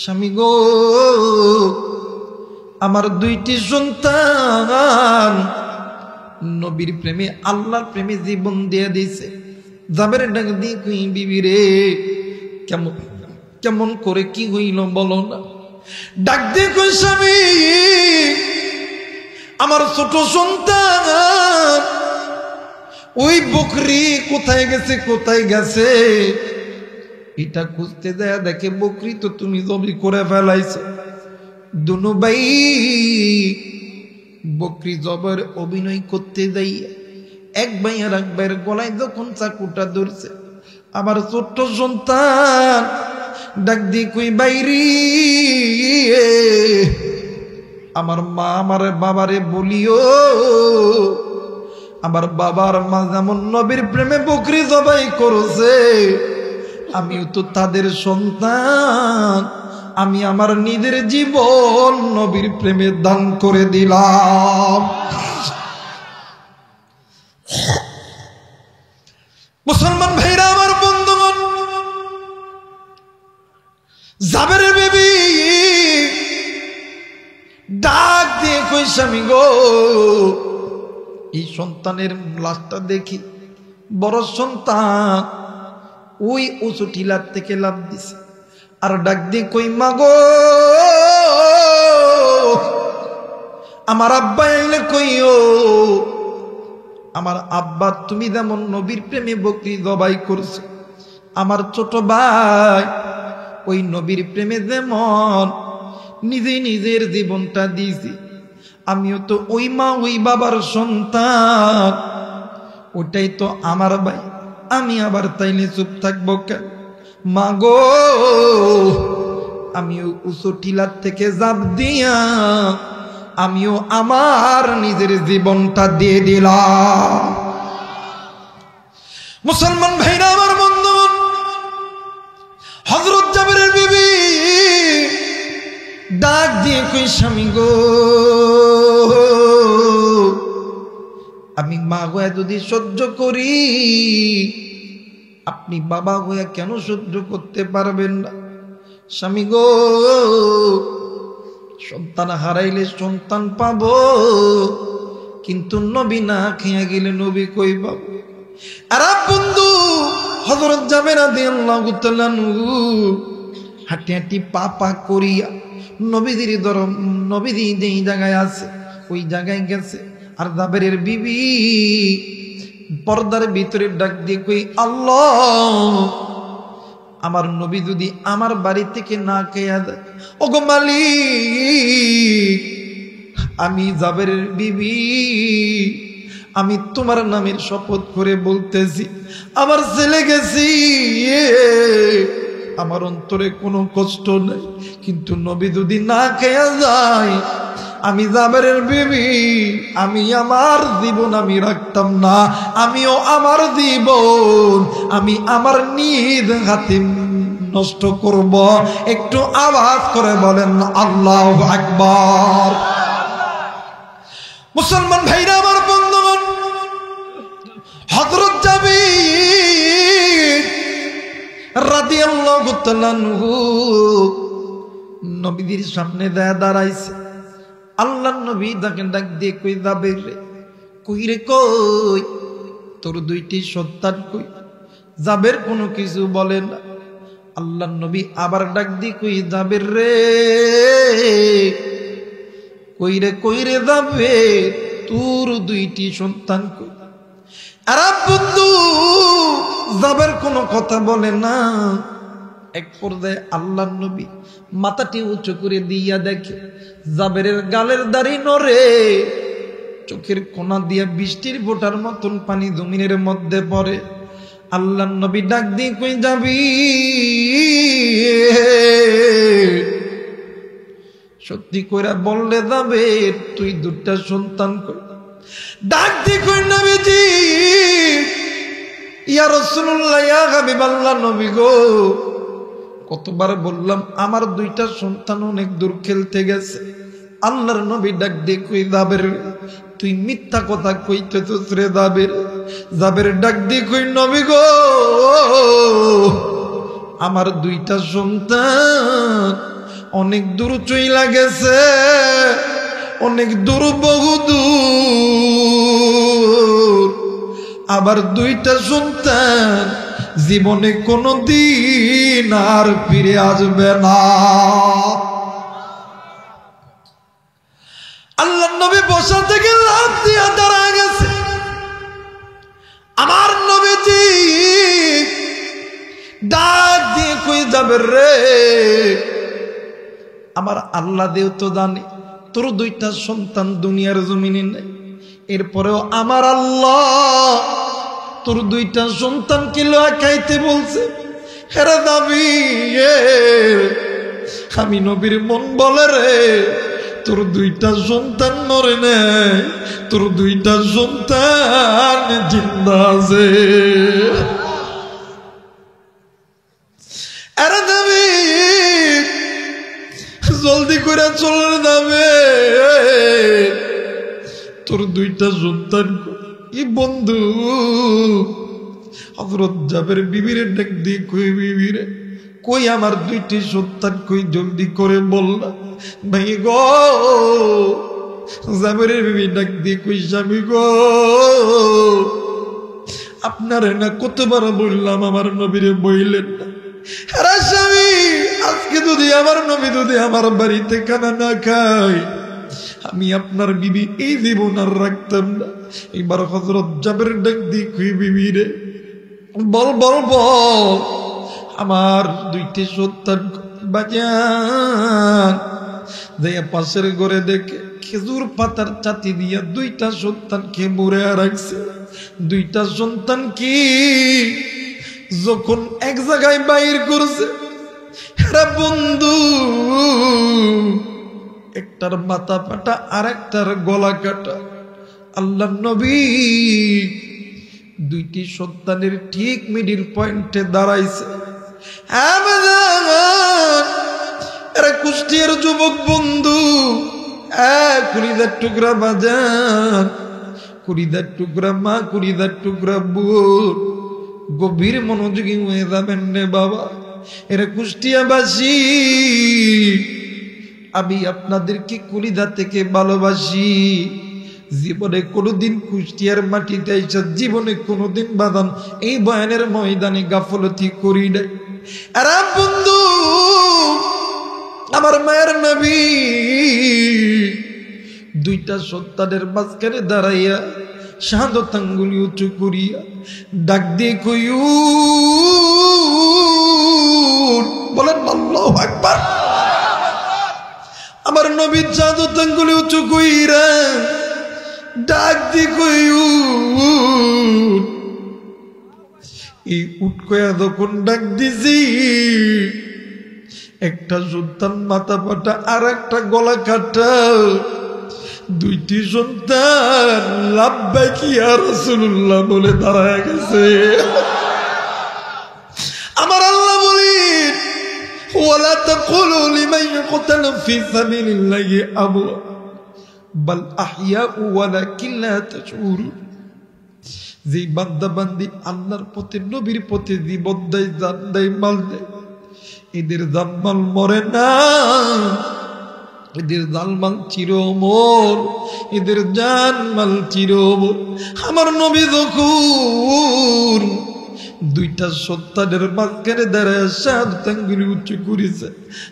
[SPEAKER 1] স্বামী গো আমার দুইটি সন্তান নবীর প্রেমে আল্লাহর প্রেমে জীবন দিয়ে দিয়েছে। জাবের ডাক দিয়ে কই বিবি রে কেমন কেমন করে কি হইল বলো না। ডাক দিয়ে কই স্বামী আমার ছোট সন্তান ওই বকরি কোথায় গেছে কোথায় গেছে এটা খুঁজতে যায়, দেখে বকরি তো তুমি জবি করে ফেলাইছো। দুনু ভাই বকরি জবের অভিনয় করতে যাই এক ভাই আর এক ভাইয়ের গলায় যখন চাকুটা ধরছে, আমার ছোট্ট সন্তান ডাক দিয়ে কই বাইরি আমার মা আমার বাবারে বলিও আমার বাবার মা যেমন নবীর প্রেমে বকরি জবাই করেছে আমিও তো তাদের সন্তান, আমি আমার নিজের জীবন নবীর প্রেমে দান করে দিলাম। মুসলমান ভাইরা আমার বন্ধুগণ, জাবেরের বিবি ডাক দিয়ে কই স্বামী গো এই সন্তানের লাশটা দেখি, বড় সন্তান ওই উঁচু টিলার থেকে লাফ দিছে। আর ডাক দিয়ে কই মা গো আমার আব্বা এলে কইও আমার আব্বা তুমি যেমন নবীর প্রেমে বকরি জবাই করছো, আমার ছোট ভাই ওই নবীর প্রেমে যেমন নিজে নিজের জীবনটা দিয়েছি, আমিও তো ওই মা ওই বাবার সন্তান, ওটাই তো আমার ভাই, আমি আবার তাইলে চুপ থাকবো কেন। মা গো আমিও উঁচু টিলার থেকে জাপ দিয়া আমিও আমার নিজের জীবনটা দিয়ে দিলাম। মুসলমান ভাইরা আমার বন্ধুগণ, হযরত জাবেরের বিবি কই স্বামী গো, আমি মা হয়ে যদি সহ্য করি, আপনি বাবা হয়ে কেন সহ্য করতে পারবেন না? স্বামী গো, সন্তান হারাইলে সন্তান পাবো, কিন্তু নবী না খেয়ে গেলে নবী কই পাবো? আরে বন্ধু, হযরত জাবের রাদিয়াল্লাহু তাআলা আনহু হাঁটি হাঁটি পা পা করিয়া নবীজি যেই জায়গায় আছে ওই জায়গায় গেছে। আর জাবেরের বিবি পর্দার ভিতরে ডাক দিয়ে কই, আল্লাহ, আমার নবী যদি আমার বাড়ি থেকে না খেয়ে দেয়, ওগো মালিক, আমি জাবেরের বিবি, আমি তোমার নামের শপথ করে বলতেছি, আমার ছেলে গেছি, আমার অন্তরে কোনো কষ্ট নেই, কিন্তু নবী যদি না খেয়ে যায়, আমি জাবেরের বিবি, আমি আমার জীবন আমি রাখতাম না, আমিও আমার জীবন আমি আমার নিজ হাতে নষ্ট করব। একটু আওয়াজ করে বলেন আল্লাহু আকবার। মুসলমান ভাইরা আমার, বন্ধুগণ, হযরত জাবের রাদিয়াল্লাহু তাআলা আনহু নবীর সামনে দাঁড়াইছে। আল্লাহর নবী তাকে ডাক দিয়ে কই, জাবের রে, কই রে, কই তোর দুইটি সন্তান কই? জাবের কোনো কিছু বলে না। আল্লাহর নবী আবার ডাক দিয়ে কই, জাবের রে, কই রে, কই রে জাবের, তোর দুইটি সন্তান কই? আরে বন্ধু, জাবের কোনো কথা বলে না। এক পর্যায়ে আল্লাহর নবী মাথাটি উঁচু করে দিয়া দেখে জাবেরের গালের দাড়ি নড়ে, চোখের কোনা দিয়া বৃষ্টির ফোঁটার মতন পানি জমিনের মধ্যে পড়ে। আল্লাহর নবী ডাক দিয়ে কই, যাবি, সত্যি কইরা বললে যাবে তুই দুটা সন্তান কই? ডাক দিয়ে কই, নবীজি, ইয়া রাসূলুল্লাহ, ইয়া হাবিবাল্লাহ, নবী গো, কতবার বললাম আমার দুইটা সন্তান অনেক দূর খেলতে গেছে। আল্লাহর নবী ডাক দিয়ে কই, জাবের, তুই মিথ্যা কথা কইতেছিস রে জাবের। জাবের ডাক দিয়ে কই, নবী গো, আমার দুইটা সন্তান অনেক দূর চইলা গেছে, অনেক দূর, বহু দূর। আবার দুইটা সন্তান জীবনে কোনদিন আর ফিরে আসবে না। আল্লাহর নবী বসা থেকে লাফ দিয়া দাঁড়ায় গেছে। আমার নবীজি ডাক দিয়ে কই, জাবের রে, আমার আল্লাহ দেও তো জানে তোর দুইটা সন্তান দুনিয়ার জমিনে নেই, এরপরেও আমার আল্লাহ তোর দুইটা সন্তানকে লয়া খাইতে বলছে। হেরে দাবি, আমি নবীর মন বলে রে, তোর দুইটা সন্তান মরে নেই, তোর দুইটা সন্তান জিন্দা আছে। আরে দাবি, জলদি করে চলে যাবে, তোর দুইটা সন্তান কি? বন্ধু, হযরত জাবের বিবিরে ডাক দিয়ে কই, বিবিরে, কই আমার দুইটি সন্তান কই? জলদি করে বল না ভাই গো। জাবেরের বিবি ডাক দিয়ে কই, স্বামী গো, আপনারে না কতবার বললাম আমার নবীরে বইলেন না। আরে স্বামী, আজকে যদি আমার নবী যদি আমার বাড়িতে খানা না খায়, আমি আপনার বিবি এই জীবন আর রাখতাম না। এবার হযরত জাবের ডাক দিয়ে কই, বিবি রে, বল বল বল, আমার দুইটি সন্তান বাজান। যাইয়া পাশের ঘরে দেখে খেজুর পাতার চাতি দিয়া দুইটা সন্তানকে মুড়ে রাখছে। দুইটা সন্তান কি যখন এক জায়গায় বাইর করছে, আরে বন্ধু, একটার মাথা ফাটা আর একটার গলা কাটা। আল্লাহর নবী দুইটি সন্তানের ঠিক মিডিল পয়েন্টে দাঁড়াইছে। এরা কুষ্টিয়ার যুবক বন্ধু, কুড়িদার টুকরা বাজার, কুড়িদার টুকরা মা, কুড়িদার টুকরা বোন, গভীর মনোযোগী হয়ে যাবেন রে বাবা। এরা কুষ্টিয়াবাসী, আমি আপনাদেরকে কুড়িদা থেকে ভালোবাসি। জীবনে কোনোদিন কুষ্টিয়ার মাটিতে এসে জীবনে কোনোদিন বাদান এই বয়ানের ময়দানে গাফলতি করি নাই। এরা বন্ধু, আমার মায়ের নবী দুইটা সন্তানের মাঝখানে দাঁড়াইয়া শাহাদত আঙ্গুলি উঁচু করিয়া ডাক দিয়ে কইউর বলেন আল্লাহু আকবার। আমার নবীর শাহাদত আঙ্গুলি উঁচু কইরা ডাক দিয়ে কইউর। এই উঠ কয়া যখন ডাক দিছি, একটা সন্তান মাথা পাটা আর একটা গলা কাটা, দুইটি সন্তান লাব্বাইক ইয়া রাসূলুল্লাহ বলে দাঁড়ায় গেছে। আমার আল্লাহ বলেন ওয়ালা তাকুলু লিমান ইয়াকতালু ফি সাবিলিল্লাহি আমওয়াত বাল আহইয়াউ ওয়ালাকিন লা তাশউরুন। যে বান্দা বান্দি আল্লাহর পথে নবীর পথে জীবন দেয়, জান দেয়, মাল দেয়, এদের জানমাল মরে না, এদের জানমাল চিরমর, এদের জানমাল চিরমর। আমার নবী যখন দুইটা সন্তানের মাঝখানে দাঁড়ায় শাহাদত আঙ্গুলি উঁচু করেছে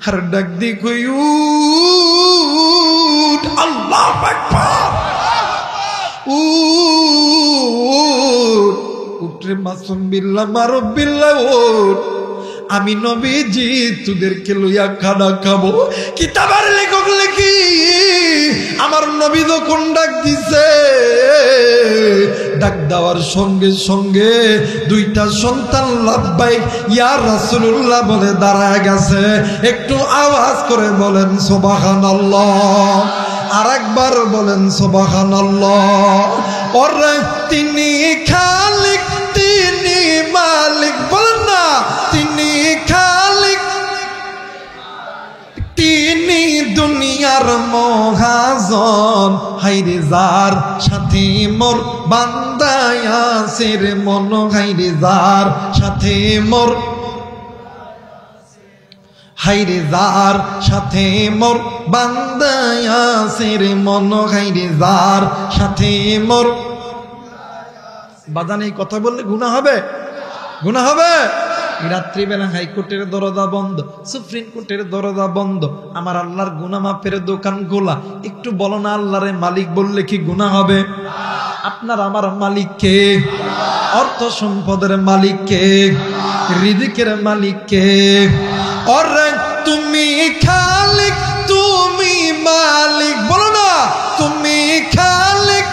[SPEAKER 1] আর ডাক দিয়ে কইউট আল্লাহু আকবার। উঠরে মাসুম বিল্লাহ মারুফ বিল্লাহ, আমি নবীজি তোদেরকে লইয়া খানা খাবো। কিতাবের লেখক লেখি আমার নবী যখন ডাক দিছে, ডাক দেওয়ার সঙ্গে সঙ্গে দুইটা সন্তান লাব্বাইক ইয়া রাসূলুল্লাহ বলে দাঁড়ায় গেছে। একটু আওয়াজ করে বলেন সুবহানাল্লাহ, আর একবার বলেন সুবহানাল্লাহ। ওরে তিনি খালিক, তিনি মালিক, বলেন না তিনি খালিক, তিনি দুনিয়ার মহাজন। হাইরে যার সাথে মোর বান্দায় আছে রে মন, হাইরে যার সাথে মোর, হাইরে যার সাথে মোর বান্দায় আছে রে মন, হাইরে যার সাথে মোর। বাজান এই কথা বললে গুনাহ হবে? গুনাহ হবে? রাত্রিবেলা হাইকোর্টের দরজা বন্ধ, সুপ্রিম কোর্টের দরজা বন্ধ, আমার আল্লাহর গুনাহ মাফের দোকান খোলা। একটু বলো না আল্লাহরে মালিক বললে কি গুনাহ হবে? আপনার আমার মালিক কে? অর্থ সম্পদের মালিক কে? রিজিকের মালিক কে? ওরে তুমি খালিক, তুমি মালিক, বলো না তুমি খালিক,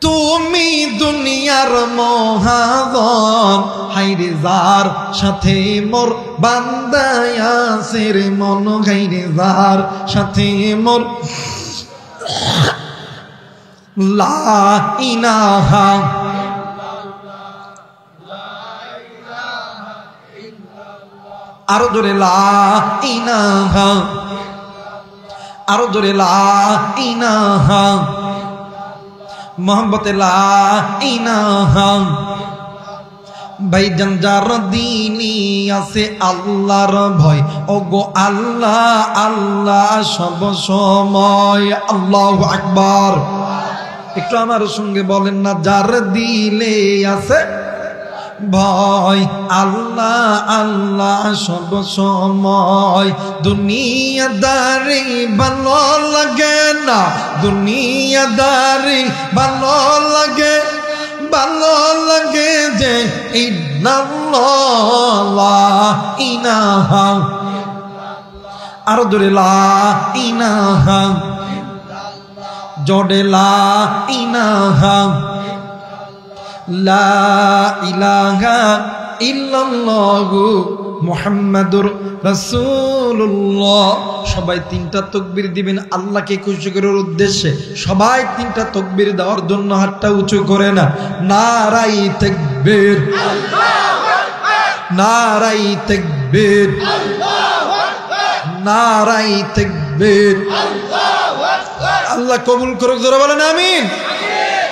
[SPEAKER 1] তুমি দুনিয়ার মহাজন। হাইরে যার সাথে মোর বান্দায় আছে রে মন, হাইরে যার সাথে মোর লা ইলাহা, আরো জোরে লা ইলাহা, আরো জোরে লা ইলাহা, মোহাম্মতে লা ইলাহা। ভাইজান যার দিনী আছে আল্লাহর ভয়, ওগো আল্লাহ আল্লাহ সব সময়। আল্লাহু আকবার। একটু আমার সঙ্গে বলেন না, যার দিলে আছে ভয়, আল্লাহ আল্লাহ সব সময়। দুনিয়াদারি ভালো লাগে না, দুনিয়াদারি ভালো লাগে, ভালো লাগে যে ইন্নাল্লাহ ইলাহা, আরো জোরে লা ইলাহা, জোরে লা ইলাহা, লা ইলাহা ইল্লাল্লাহু মুহাম্মাদুর রাসূলুল্লাহ। সবাই তিনটা তাকবীর দিবেন আল্লাহকে খুশি করার উদ্দেশ্যে। সবাই তিনটা তাকবীর দেওয়ার জন্য হাতটা উঁচু করে না। নারাই তাকবীর, আল্লাহু আকবার, নারাই তাকবীর, আল্লাহু নারাই তাকবীর। আল্লাহ কবুল করুক, জোরে বলেন আমিন।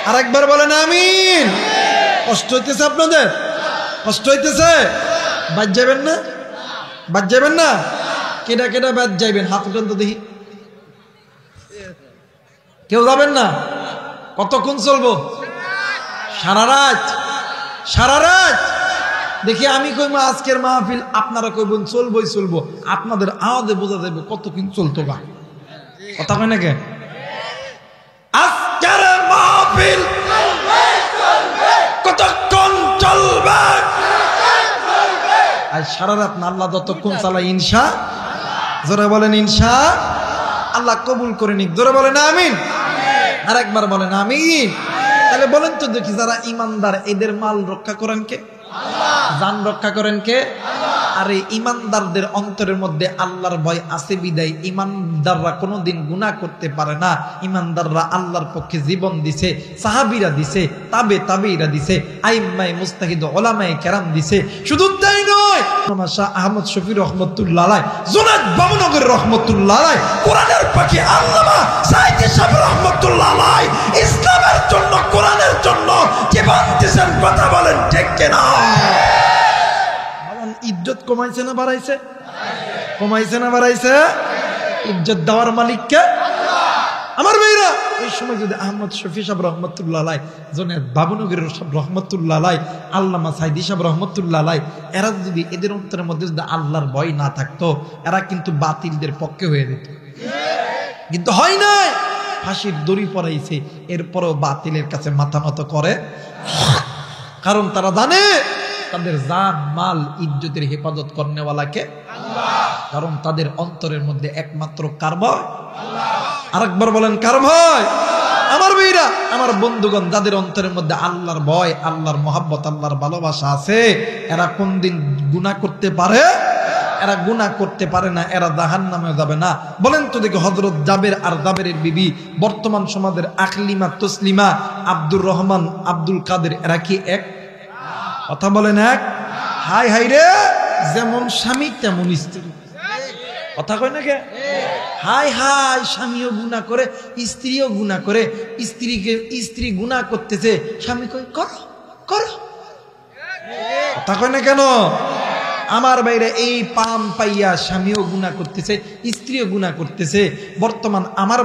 [SPEAKER 1] আরেকবার বলেন আমিন। কষ্ট হইতেছে আপনাদের? কষ্ট হইতেছে? বাদ যাবেন না? বাদ যাবেন না? কেডা কেডা বাদ যাইবেন? হাত উঠান তো দেখি। কেউ যাবেন না? কতক্ষণ চলবো? সারা রাত? সারা রাত? দেখি আমি কইমা আজকের মাহফিল, আপনারা কইবেন চলবই চলবো। আপনাদের আওয়াজে বোঝা যাবে কতক্ষণ চলতো গা। কথা কয় নাকি? আজকের মাহফিল কতক্ষণ চলবে? আর সারা রাত না, আল্লাহ যতক্ষণ চালায় ইনশা। জোরে বলেন ইনশা। আল্লাহ কবুল করে নিক, জোরে বলেন আমিন। আর একবার বলেন আমিন। তাহলে বলেন তো দেখি, যারা ইমানদার এদের মাল রক্ষা করেন কে? জান রক্ষা করেন কে? আর এই ইমানদারদের অন্তরের মধ্যে আল্লাহর ভয় আছে বিদায় ইমানদাররা কোনোদিন গুনাহ করতে পারে না। ইমানদাররা আল্লাহর পক্ষে জীবন দিছে, সাহাবীরা দিছে, তাবেঈরা দিছে, আইম্মায়ে মুজতাহিদ উলামায়ে কেরাম দিছে। শুধু তাই নয়, শাহ আহমদ শফি রহমাতুল্লাহ আলাইহি, জুনায়েদ বাবুনগর রহমাতুল্লাহ আলাইহি, কোরআনের পাখি আল্লামা সাইয়্যিদ সাহেব রহমাতুল্লাহ আলাইহি ইসলামের জন্য, কোরআনের জন্য জীবন দিয়েছেন। কথা বলেন ঠিক কিনা? ইজ্জত কমাইছে না বাড়াইছে? কমাইছে না বাড়াইছে? ইজ্জত দেওয়ার মালিক কে? আমার ভাইরা, এই সময় যদি আহমদ শফি সাহেব রহমাতুল্লাহ আলাইহি, জুনায়েদ বাবুনগরী রহমাতুল্লাহ আলাইহি, আল্লামা সাইয়্যিদ সাহেব রহমাতুল্লাহ আলাইহি, এরা যদি এদের অন্তরের মধ্যে যদি আল্লাহর ভয় না থাকতো, এরা কিন্তু বাতিলদের পক্ষে হয়ে যেত। কিন্তু হয় নাই, ফাঁসির দড়ি পরাইছে, এরপরও বাতিলের কাছে মাথা নত করে। কারণ তারা জানে তাদের জান মাল ইজ্জতের হেফাজত করনেওয়ালাকে আল্লাহ। কারণ তাদের অন্তরের মধ্যে একমাত্র কার ভয়? আল্লাহ। আরেকবার বলেন কার ভয়? আমার ভাইরা, আমার বন্ধুগণ, যাদের অন্তরের মধ্যে আল্লাহর ভয়, আল্লাহর মহব্বত, আল্লাহর ভালোবাসা আছে, এরা কোনদিন গুনাহ করতে পারে? এরা গুনাহ করতে পারে না, এরা জাহান্নামে যাবে না। বলেন তো দেখি, হযরত জাবের আর জাবেরের বিবি, বর্তমান সমাজের আকলিমা, তসলিমা, আব্দুর রহমান, আব্দুল কাদের, এরা কি এক? কথা বলেন এক? হাই হাই রে, যেমন স্বামী তেমন স্ত্রী। কথা কয় না কে? হাই হাই, স্বামীও গুনাহ করে, স্ত্রীও গুনাহ করে। স্ত্রী গুনাহ করতেছে, স্বামী কয় করো করো। কথা কয় না কেন? আমার বাইরে এই পাম পাইয়া স্বামীও গুনাহ করতেছে, স্ত্রীও গুনাহ করতেছে। বর্তমান আমার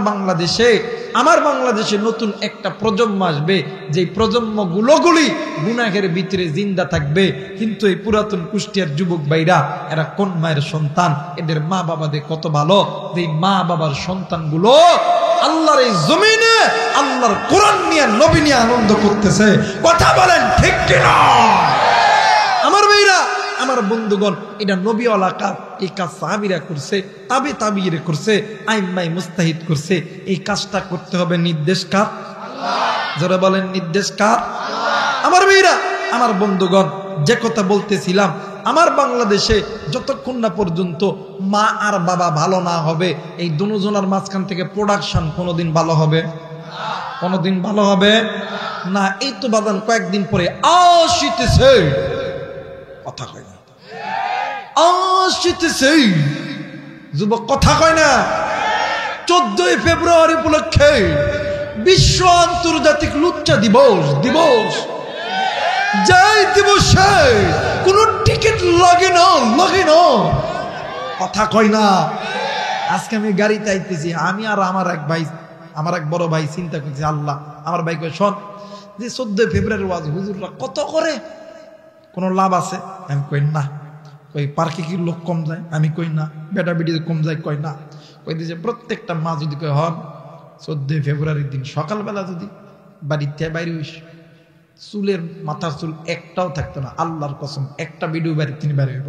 [SPEAKER 1] বাংলাদেশে নতুন একটা প্রজন্ম আসবে, যে প্রজন্মগুলোগুলি গুনাহের ভিতরে জিন্দা থাকবে। কিন্তু এই পুরাতন কুষ্টিয়ার যুবক ভাইরা, এরা কোন মায়ের সন্তান? এদের মা বাবাদের কত ভালো, যে মা বাবার সন্তানগুলো আল্লাহর এই জমিনে আল্লাহর কোরআন নিয়ে, নবী নিয়ে আনন্দ করতেছে। কথা বলেন ঠিক কিনা? আমার ভাইরা, আমার বন্ধুগণ, এটা নবীওয়ালা কাজ। এই কাজ সাহাবীরা করছে, তাবেঈরা করছে, আইম্মায়ে মুজতাহিদ করছে। এই কাজটা করতে হবে নির্দেশ কার? আল্লাহ। যারা বলেন নির্দেশ কার? আল্লাহ। আমার ভাইরা, আমার বন্ধুগণ, যে কথা বলতেছিলাম, আমার বাংলাদেশে যতক্ষণ না পর্যন্ত মা আর বাবা ভালো না হবে, এই দুজনের মাঝখান থেকে প্রোডাকশন কোনোদিন ভালো হবে? কোনোদিন ভালো হবে না। এই তো বাদান কয়েকদিন পরে আসিতেছে, কথা কয় না, আসিতেছে যুবক, কথা কয় না। 14 ফেব্রুয়ারি উপলক্ষে বিশ্ব আন্তর্জাতিক লুচ্চা দিবস। যাই দিবসে কোন টিকিট লাগে না। কথা কয় না। আজকে আমি গাড়িতে আইতেছি, আমি আর আমার এক বড় ভাই চিন্তা করছি, আল্লাহ, আমার ভাই কয় শোন, যে 14 ফেব্রুয়ারি ওয়াজ হুজুররা কত করে, কোনো লাভ আছে? আমি কই না। কই পার্কে কি লোক কম যায়? আমি কই না। বেটা বেটি কম যায়? কয় না। কই দিয়েছে প্রত্যেকটা মা যদি কয় হন 14 ফেব্রুয়ারির দিন সকালবেলা যদি বাড়িতে বাইরে হইস, চুলের মাথার চুল একটাও থাকতো না, আল্লাহর কসম, একটা ভিডিও বাড়িতে তিনি বাইরে হইব।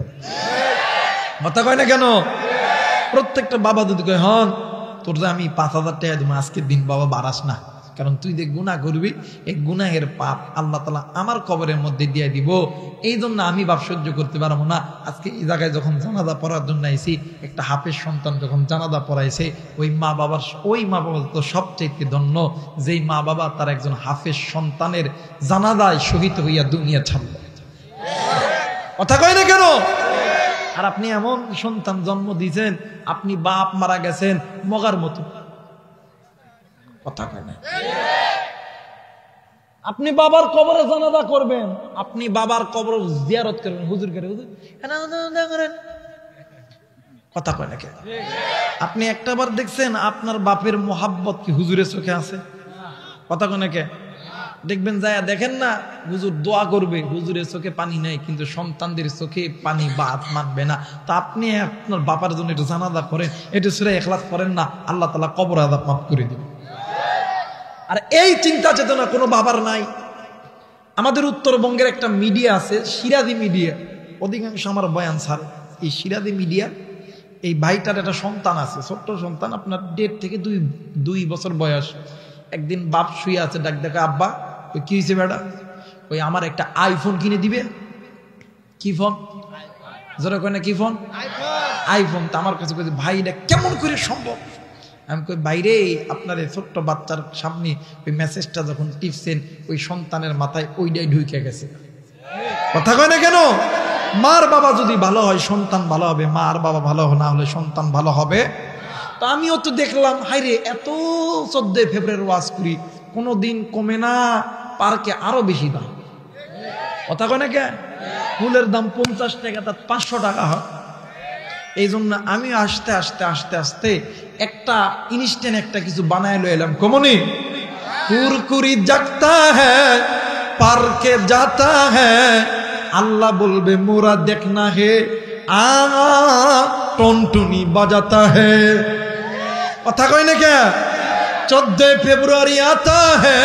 [SPEAKER 1] মাথা কয় না কেন? প্রত্যেকটা বাবা যদি কয় হন তোর যে আমি 5000 টাকা দিব আজকের দিন, বাবা বাড়াস না, কারণ তুই যে গুনাহ করবি, এই গুনাহের পাপ আল্লাহ তাআলা আমার কবরের মধ্যে দিয়ে দিব। এই জন্য আমি বাপ সহ্য করতে পারবো না। আজকে এই জায়গায় যখন জানাজা পড়ার জন্য আইছি, একটা হাফেজ সন্তান যখন জানাজা পড়াইছে, ওই মা বাবা তো সবচেয়ে ধন্য, যেই মা বাবা তার একজন হাফেজ সন্তানের জানাজায় শহীদ হইয়া দুনিয়া ছাড়ল। কথা কয় না কেন? আর আপনি এমন সন্তান জন্ম দিয়েছেন, আপনি বাপ মারা গেছেন মগার মতো। কথা কয় না? আপনি বাবার কবরে জানাজা করবেন, আপনি বাবার কবর জিয়ারত করবেন, হুজুর করে হুজুর করেন। কথা কয় না? আপনি একটাবার দেখছেন আপনার বাপের মোহাব্বত কি হুজুরের চোখে আছে? কথা কয় না? দেখবেন যায় দেখেন না, হুজুর দোয়া করবে, হুজুরের চোখে পানি নাই, কিন্তু সন্তানদের চোখে পানি বাদ মানবে না। তা আপনি আপনার বাবার জন্য একটু জানাজা করেন, একটু সূরা ইখলাস করেন না, আল্লাহ তাআলা কবর আযাব মাফ করে দিবেন। আর এই চিন্তা চেতনা কোনো বাবার নাই। আমাদের উত্তরবঙ্গের একটা মিডিয়া আছে, সিরাজি মিডিয়া, অধিকাংশ আমার বয়ান স্যার এই সিরাজি মিডিয়া। এই ভাইটার একটা সন্তান আছে, ছোট্ট সন্তান, আপনার 1.5 থেকে 2 বছর বয়স। একদিন বাপ শুয়ে আছে, ডাক ডাকা, আব্বা ওই কি হয়েছে বেটা? ওই আমার একটা আইফোন কিনে দিবে। কি ফোন? যারা কয় না কি ফোন? আইফোন। তা আমার কাছে কইছে, ভাই এটা কেমন করে সম্ভব? আমি কই, বাইরে আপনার এই ছোট্ট বাচ্চার সামনে ওই মেসেজটা যখন টিপছেন, ওই সন্তানের মাথায় ওইটাই ঢুকে গেছে। কথা কয় না কেন? মার বাবা যদি ভালো হয় সন্তান ভালো হবে, মার বাবা ভালো না হলে সন্তান ভালো হবে। তো আমিও তো দেখলাম, হাইরে এত 14 ফেব্রুয়ারি ওয়াজ করি, কোনোদিন কমে না, পার্কে আরো বেশি দাম। কথা কয় না কে? ফুলের দাম 50 টাকা, তার 500 টাকা হয়। এই জন্য আমি আস্তে আস্তে আস্তে আস্তে একটা ইনস্ট্যান্ট একটা কিছু বানায় লয়ে এলাম। কমনি কুরকুরি জাগতা হ্যায় পার্কে যাতা হ্যায়, আল্লাহ বলবে মোরা দেখনা হে আ টনটুনি বাজাতা হে। কথা কয় না কে? 14 ফেব্রুয়ারি आता है,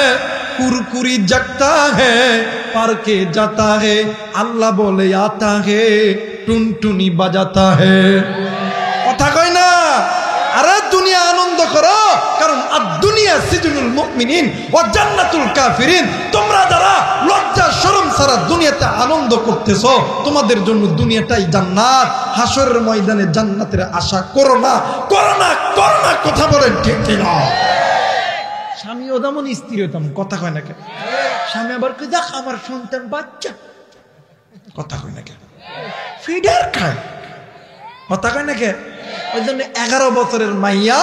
[SPEAKER 1] কুরকুরি জাগতা है, পার্কে যাতা है, আল্লাহ বলে आता है টুনটুনি বাজাতা है। কথা কয় না? আরে দুনিয়া আনন্দ করো, কারণ আদ-দুনিয়া সিজনুল মুমিনিন ওয়া জান্নাতুল কাফিরিন। তোমরা যারা লজ্জা শরম ছাড়া দুনিয়াতে আনন্দ করতেছো, তোমাদের জন্য দুনিয়াটাই জান্নাত। হাসরের ময়দানে জান্নাতের আশা করো না, করো না, করো না। কথা বলেন ঠিক কিনা? স্বামীও তেমন, স্ত্রীও তেমন। কথা কয় না কেন? স্বামী আবার কই, দেখ আমার সন্তান বাচ্চা। কথা কয় না কেন? ফিডার খায়। কথা কয় না কেন? ওই জন্য 11 বছরের মাইয়া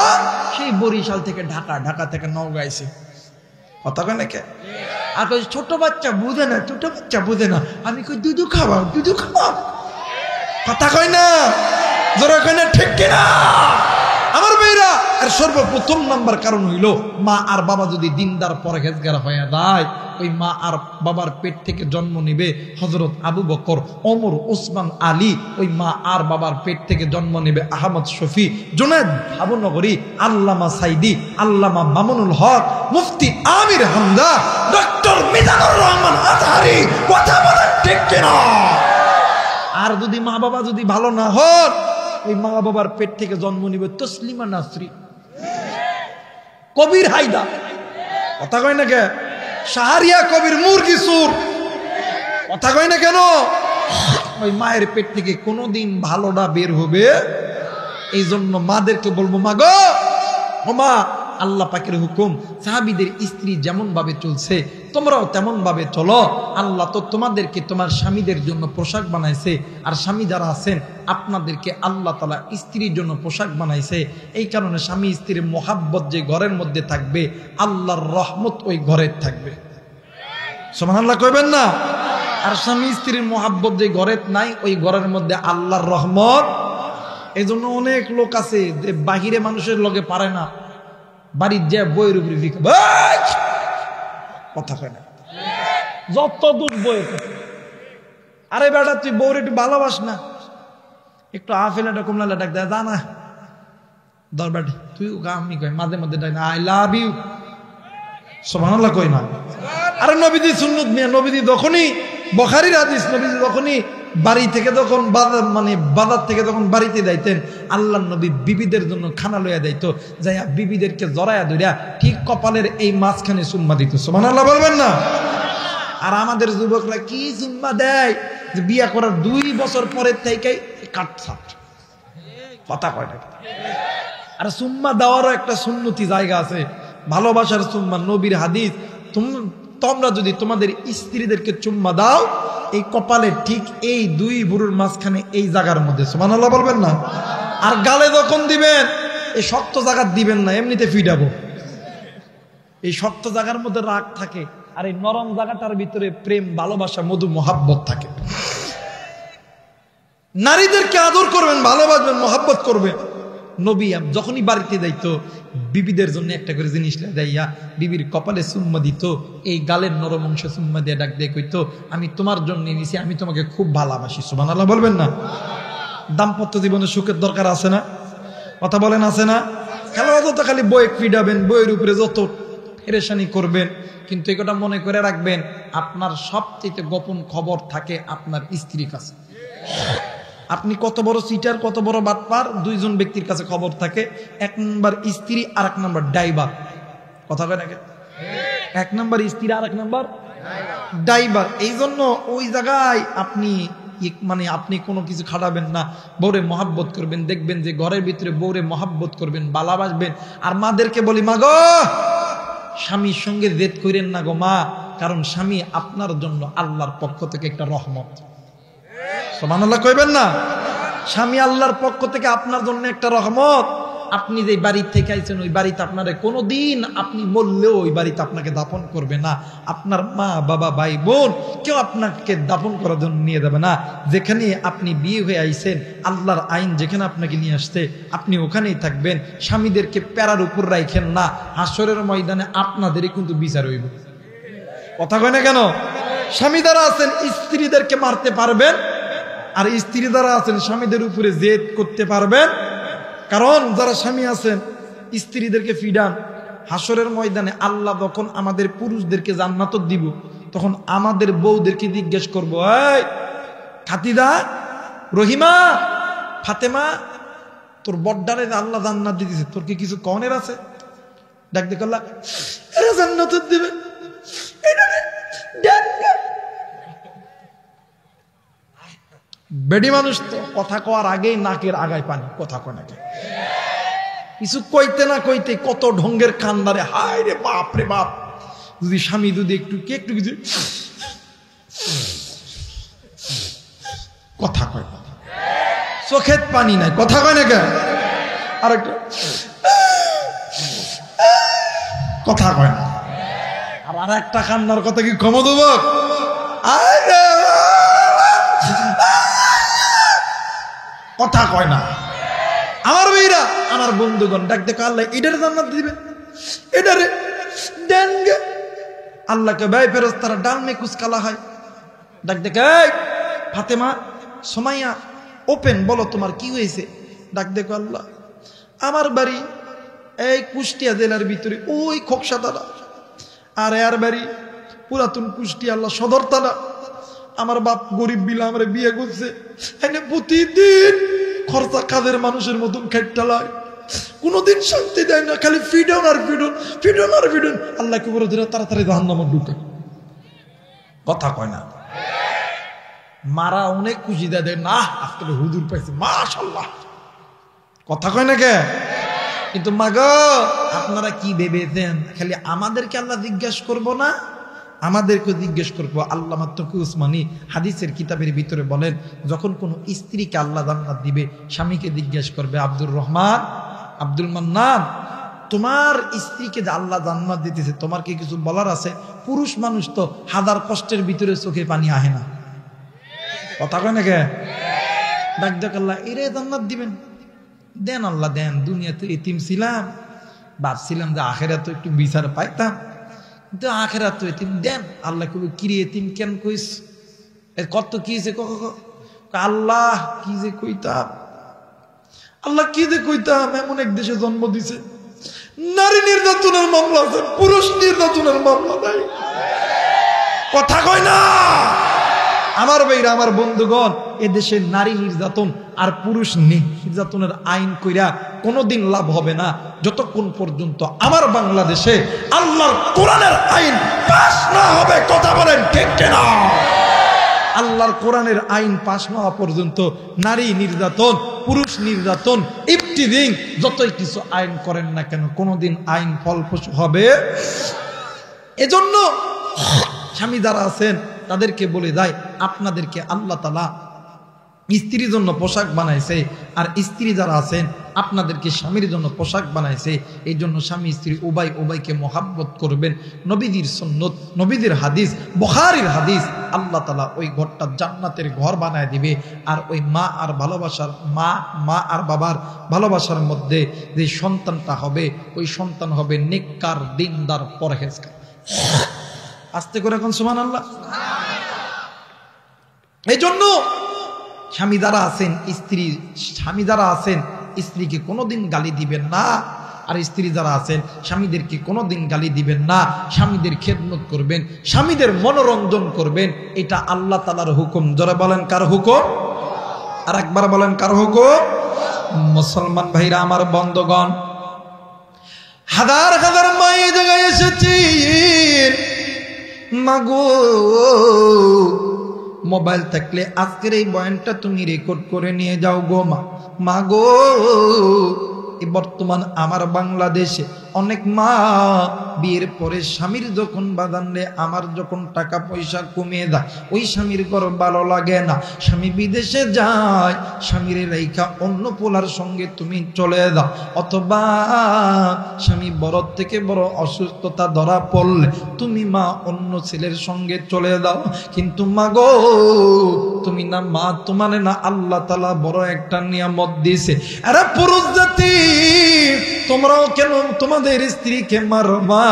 [SPEAKER 1] সেই বরিশাল থেকে ঢাকা, ঢাকা থেকে নওগাঁ আইছে। কথা কয় না কে? আর কই ছোট বাচ্চা বুঝে না, ছোট বাচ্চা বুঝে না। আমি কই দুধু খাওয়াও, দুধু খাওয়াও। কথা কয় না? জোরে কয় না ঠিক কিনা? আমার মেয়েরা, আর সর্বপ্রথম নাম্বার কারণ হইল, মা আর বাবা যদি দিনদার পরহেজগার হয়ে যায়, ওই মা আর বাবার পেট থেকে জন্ম নিবে হযরত আবু বকর, ওমর, ওসমান, আলী। ওই মা আর বাবার পেট থেকে জন্ম নেবে আহমদ শফি, জুনায়েদ ভাবনগরী, আল্লামা সাইদি, আল্লামা মামুনুল হক, মুফতি আমির হামজা, ডক্টর মিজানুর রহমান আজহারি। কথা বলেন ঠিক কিনা? আর যদি মা বাবা যদি ভালো না হন, ওই মা বাবার পেট থেকে জন্ম নিবে তসলিমা নাসরি, কবির হায়দা। কথা কয় না কে? শাহরিয়া কবির মুরগি সুর। কথা কয় না কেন? ওই মায়ের পেট থেকে কোনোদিন ভালোটা বের হবে। এই জন্য মাদেরকে বলবো, মা গো, ও মা, আল্লাহ পাকের হুকুম, সাহাবীদের স্ত্রী যেমন ভাবে চলছে তোমরাও তেমন ভাবে চলো। আল্লাহ তো তোমাদেরকে তোমার স্বামীদের জন্য পোশাক বানাইছে, আর স্বামী যারা আছেন আপনাদেরকে আল্লাহ তাআলা স্ত্রীর জন্য পোশাক বানাইছে। এই কারণে স্বামী স্ত্রীর মোহাব্বত যে ঘরের মধ্যে থাকবে, আল্লাহর রহমত ওই ঘরে থাকবে। সুবহানাল্লাহ কইবেন না? আর স্বামী স্ত্রীর মোহাব্বত যে ঘরে নাই, ওই ঘরের মধ্যে আল্লাহর রহমত। এই জন্য অনেক লোক আছে যে বাহিরে মানুষের লগে পারে না, বাড়ির যে বইয়ের উপরে কথা কয় না, যত দূর বইয়ের কথা। আরে বেটা, তুই বউর একটু ভালোবাস না, একটু আফেলাটা কমলাটা ডাক দেয়, জানা দরবারে তুই আমি কই মাঝে মধ্যে ডাক না, আই লাভ ইউ। সুবহানাল্লাহ কই না? আরে নবীজি সুন্নত মিয়া, নবীজি যখনই বুখারীর হাদিস, নবীজি যখনই বাড়ি থেকে যখন বাজার থেকে যখন বাড়িতে যাইতেন, আল্লাহর নবী বিবিদের জন্য খানা লইয়া যাইতো, যাইয়া বিবিদেরকে জড়াইয়া ধরিয়া ঠিক কপালের এই মাঝখানে চুম্মা দিত। সুবহানাল্লাহ বলবেন না? আর আমাদের যুবকরা কি চুম্মা দেয়, যে বিয়া করার 2 বছর পরের থেকে কাটছাট। কথা কয় না? আর চুম্মা দেওয়ারও একটা সুন্নতি জায়গা আছে, ভালোবাসার চুম্মা। নবীর হাদিস, তোমরা যদি তোমাদের স্ত্রীদেরকে চুম্মা দাও, এই কপালে ঠিক এই দুই ভুরুর মাঝখানে এই জায়গার মধ্যে, সুবহানাল্লাহ বলবেন না? আর গালে যখন দিবেন এই শক্ত জায়গা দিবেন না, এমনিতে ফিডাবো। এই শক্ত জায়গার মধ্যে রাগ থাকে, আর এই নরম জায়গাটার ভিতরে প্রেম, ভালোবাসা, মধু, মোহাব্বত থাকে। নারীদেরকে আদর করবেন, ভালোবাসবেন, মোহাব্বত করবেন। নবী যখনই বাড়িতে যাইতো বিবিদের জন্য একটা করে জিনিস দেয়া, বিবির কপালে চুম্মা দিত, এই গালের নরম অংশ চুম্মা দিয়ে ডাক দিয়ে কইতো, আমি তোমার জন্য নিছি, আমি তোমাকে খুব ভালোবাসি। সুবহানাল্লাহ বলবেন না? দাম্পত্য জীবনে সুখের দরকার আছে না? কথা বলেন, আছে না? যত খালি বইয়ে ফিডাবেন, বইয়ের উপরে যত পেরেশানি করবেন, কিন্তু এটা মনে করে রাখবেন, আপনার সবচেয়ে গোপন খবর থাকে আপনার স্ত্রীর কাছে। আপনি কত বড় চিটার, কত বড় বাটপার, দুইজন ব্যক্তির কাছে খবর থাকে। এক নম্বর স্ত্রী, আর এক নম্বর ড্রাইভার। কথা কয় নাকি? এক নম্বর স্ত্রী, আর এক নম্বর ড্রাইভার। এই জন্য ওই জায়গায় আপনি আপনি কোনো কিছু খাটাবেন না, বউরে মহাব্বত করবেন। দেখবেন যে ঘরের ভিতরে বউরে মহাব্বত করবেন, ভালোবাসবেন। আর মাদেরকে বলি, মা গো, স্বামীর সঙ্গে জেদ করেন না গো মা, কারণ স্বামী আপনার জন্য আল্লাহর পক্ষ থেকে একটা রহমত। সুবহানাল্লাহ কইবেন না? স্বামী আল্লাহর পক্ষ থেকে আপনার জন্য একটা রহমত। আপনি যে বাড়ি থেকে আইছেন, ওই বাড়িতে আপনারে কোনোদিন আপনি বললেও ওই বাড়িতে আপনাকে দাফন করবে না। আপনার মা বাবা ভাই বোন কেউ আপনাকে দাফন করার জন্য নিয়ে যাবে না। যেখানে আপনি বিয়ে হয়ে আইছেন, আল্লাহর আইন যেখানে আপনাকে নিয়ে আসছে, আপনি ওখানেই থাকবেন। স্বামীদেরকে প্যারার উপর রাখেন না, হাসরের ময়দানে আপনাদেরই কিন্তু বিচার হইব। কথা কয় না কেন? স্বামী দ্বারা আছেন স্ত্রীদেরকে মারতে পারবেন, আর স্ত্রী দ্বারা আছেন স্বামীদের উপরে জেদ করতে পারবেন। কারণ যারা স্বামী আছেন স্ত্রীদেরকে ফিডান, হাসরের ময়দানে আল্লাহ যখন আমাদের পুরুষদেরকে জান্নাত দিব, তখন আমাদের বউদেরকে জিজ্ঞেস করবো, এই খাতিদা, রহিমা, ফাতেমা, তোর বড্ডারে আল্লাহ জান্নাত দিতেছে, তোর কি কিছু কনের আছে? ডাক দেখে আল্লাহ, এরা জান্নাত দিবে। বেডি মানুষ তো কথা কওয়ার আগেই নাকের আগায় পানি। কথা কয় নাকি? কিছু কইতে না কইতে কত ঢঙ্গের কান্দারে, হায় রে বাপ রে বাপ। যদি স্বামী যদি একটু কিছু কথা কয়, চোখের পানি নাই। কথা কয় নাকি? আর একটু কথা কয় না। আর একটা কান্নার কথা কি ক্ষমা দেব? কথা কয় না। আমার ভাইরা, আমার বন্ধুগণ, ডাক দেখো আল্লাহ এটারে জান্নাত দিবেন, এটারে দেন গে। আল্লাহকে ভাই ফেরেশতারা ডাল মে কুচকালা হয়। ডাক দেখে, এই ফাতেমা, সুমাইয়া, ওপেন, বলো তোমার কি হয়েছে? ডাক দেখো আল্লাহ, আমার বাড়ি এই কুষ্টিয়া জেলার ভিতরে ওই খোকসাতারা, আর এর বাড়ি পুরাতন কুষ্টিয়া আল্লাহ সদর তালা। আমার বাপ গরিব বিলা আমার বিয়ে করছে, প্রতিদিন খরচা কাজের মানুষের মতন খাইটালায়, কোনোদিন শান্তি দেয় না, খালি ফিডন আর ফিডন, ফিডন আর ফিডন। আল্লাহ কি বলে দিল, তাড়াতাড়ি জাহান্নামে ঢুকে। কথা কয় না। মারা অনেক খুশি দেয় না, আজকে হুজুর পাইছে, মাশাআল্লাহ। কথা কয় না কে? কিন্তু মাগো, আপনারা কি ভেবেছেন খালি আমাদেরকে আল্লাহ জিজ্ঞাসা করবো না? আমাদেরকে জিজ্ঞেস করবো। আল্লামা তকি উসমানী হাদিসের কিতাবের ভিতরে বলেন, যখন কোন স্ত্রীকে আল্লাহ জান্নাত দিবে, স্বামীকে জিজ্ঞেস করবে, আব্দুর রহমান, আব্দুল মান্নান, তোমার স্ত্রীকে যে আল্লাহ জান্নাত দিতেছে, তোমার কি কিছু বলার আছে? পুরুষ মানুষ তো হাজার কষ্টের ভিতরে চোখে পানি আহে না। কথা কয় না কে? ডাক ডাক আল্লাহ এরে জান্নাত দিবেন। দেন আল্লাহ দেন, দুনিয়াতে এতিম ছিলাম, ভাবছিলাম যে আখেরাত তো একটু বিচার পাইতাম, কিন্তু আখেরাত তো এতিম। দেন আল্লাহ কবি, কিরে এতিম কেন কইস? কত কি যে আল্লাহ কি যে কইতাম, আল্লাহ কি যে কইতাম। এমন এক দেশে জন্ম দিছে নারী নির্যাতনের মামলা আছে, পুরুষ নির্যাতনের মামলা নাই। কথা কয় না আমার ভাইরা, আমার বন্ধুগণ। এদেশে নারী নির্যাতন আর পুরুষ নির্যাতনের আইন কইরা কোনোদিন লাভ হবে না, যতক্ষণ পর্যন্ত আমার বাংলাদেশে আল্লাহর কোরআনের আইন পাস না হবে। কথা বলেন ঠিক কিনা? আল্লাহর কোরআনের আইন পাস না হওয়া পর্যন্ত নারী নির্যাতন, পুরুষ নির্যাতন, ইফতিজিং, যতই কিছু আইন করেন না কেন, কোনোদিন আইন ফলপ্রসূ হবে। এজন্য স্বামী যারা আছেন তাদেরকে বলে দেয় আপনাদেরকে আল্লাহ তাআলা স্ত্রীর জন্য পোশাক বানাইছে, আর স্ত্রী যারা আছেন আপনাদেরকে স্বামীর জন্য পোশাক বানাইছে। এই জন্য স্বামী স্ত্রী উভয়কে মহাব্বত করবেন। নবীদের সুন্নত, নবীদের হাদিস, বুখারীর হাদিস, আল্লাহ তাআলা ওই ঘরটা জান্নাতের ঘর বানায় দিবে। আর ওই মা আর ভালোবাসার মা আর বাবার ভালোবাসার মধ্যে যে সন্তানটা হবে, ওই সন্তান হবে নেককার, দিনদার, পরহেজগার। আস্তে করে এখন সুবহানাল্লাহ। এই জন্য স্বামী যারা আছেন স্ত্রীকে কোনোদিন গালি দিবেন না, আর স্ত্রী যারা আছেন স্বামীদেরকে কোনোদিন গালি দিবেন না। স্বামীদের খেদমত করবেন, স্বামীদের মনোরঞ্জন করবেন। এটা আল্লাহ তাআলার হুকুম। জোরে বলেন কার হুকুম? আর একবার বলেন কার হুকুম? মুসলমান ভাইরা আমার, বন্ধগণ, হাজার হাজার মা এই জায়গায় এসেছেন। মাগো, মোবাইল থাকলে আজকের এই বয়ানটা তুমি রেকর্ড করে নিয়ে যাও গো মা গো। এই বর্তমান আমার বাংলাদেশে অনেক মা বিয়ের পরে স্বামীর যখন বাদানলে আমার যখন টাকা পয়সা কমিয়ে দেয়, ওই স্বামীর ঘর ভালো লাগে না, স্বামী বিদেশে যায়, স্বামীর রেখা অন্য পোলার সঙ্গে তুমি চলে যাও, অথবা স্বামী বড় থেকে বড় অসুস্থতা ধরা পড়লে তুমি মা অন্য ছেলের সঙ্গে চলে যাও। কিন্তু মা গো, তুমি না মা, তোমার না আল্লাহ তাআলা বড় একটা নিয়ামত দিয়েছে। আরে পুরুষ জাতি, তোমরাও কেন তোমাদের স্ত্রীকে মারবা?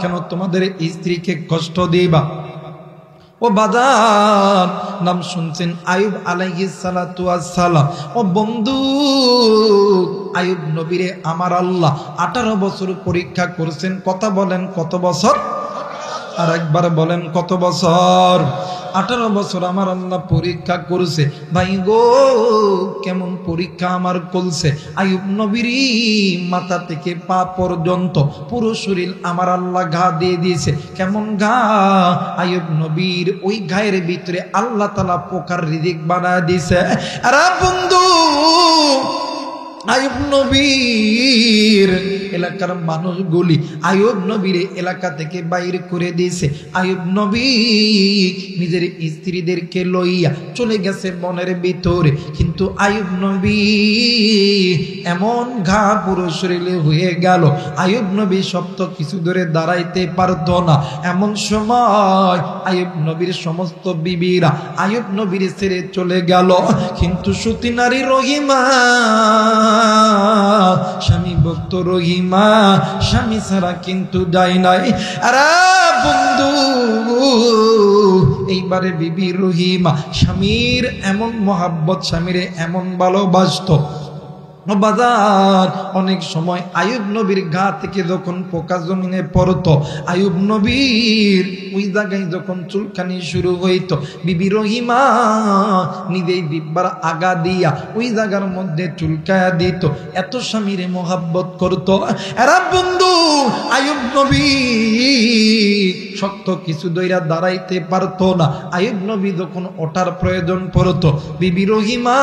[SPEAKER 1] কেন তোমাদের স্ত্রীকে কষ্ট দিবা? ও বাজার, নাম শুনছেন আইয়ুব আলাইহিস সালাতু ওয়াস সালাম। ও বন্ধু, আইয়ুব নবীরে আমার আল্লাহ 18 বছর পরীক্ষা করেছেন। কথা বলেন কত বছর? আর একবার বলেন কত বছর? 18 বছর আমার আল্লাহ পরীক্ষা করেছে। ভাই গো, কেমন পরীক্ষা আমার করছে! আইয়ুব নবীর মাথা থেকে পা পর্যন্ত পুরো শরীর আমার আল্লাহ ঘা দিয়ে দিয়েছে। কেমন ঘা! আইয়ুব নবীর ওই ঘায়ের ভিতরে আল্লাহ তাআলা পোকার রিজিক বানায় দিয়েছে। আরে বন্ধু, আইয়ুব নবীর এলাকার মানুষগুলি আইয়ুব নবীর এলাকা থেকে বাইর করে দিয়েছে। আইয়ুব নবী নিজের স্ত্রীদেরকে লইয়া চলে গেছে বনের ভিতরে। কিন্তু আইয়ুব নবী এমন ঘা পুরো শরীরে হয়ে গেল, আইয়ুব নবী সপ্ত কিছু ধরে দাঁড়াইতে পারত না। এমন সময় আইয়ুব নবীর সমস্ত বিবিরা আইয়ুব নবীর ছেড়ে চলে গেল। কিন্তু সতী নারী রহিমা, স্বামী ভক্ত রহিমা, স্বামী ছাড়া কিন্তু যায় নাই। আরে বন্ধু, এইবারে বিবি রহিমা স্বামীর এমন মহাব্বত, স্বামীরে এমন ভালোবাসত। বাজার অনেক সময় আইয়ুব নবীর গা থেকে যখন পোকা জমিনে পড়তো, আইয়ুব নবীর ওই জায়গায় যখন চুলকানি শুরু হইতো, বিবি রহিমা নিজেই দিব্বার আগা দিয়া ওই জায়গার মধ্যে চুলকায়া দিত। এত স্বামীরে মোহাব্বত করতো। এরা বন্ধু, আইয়ুব নবী শক্ত কিছু দইরা দাঁড়াইতে পারতো না। আইয়ুব নবী যখন ওঠার প্রয়োজন পড়তো, বিবি রহিমা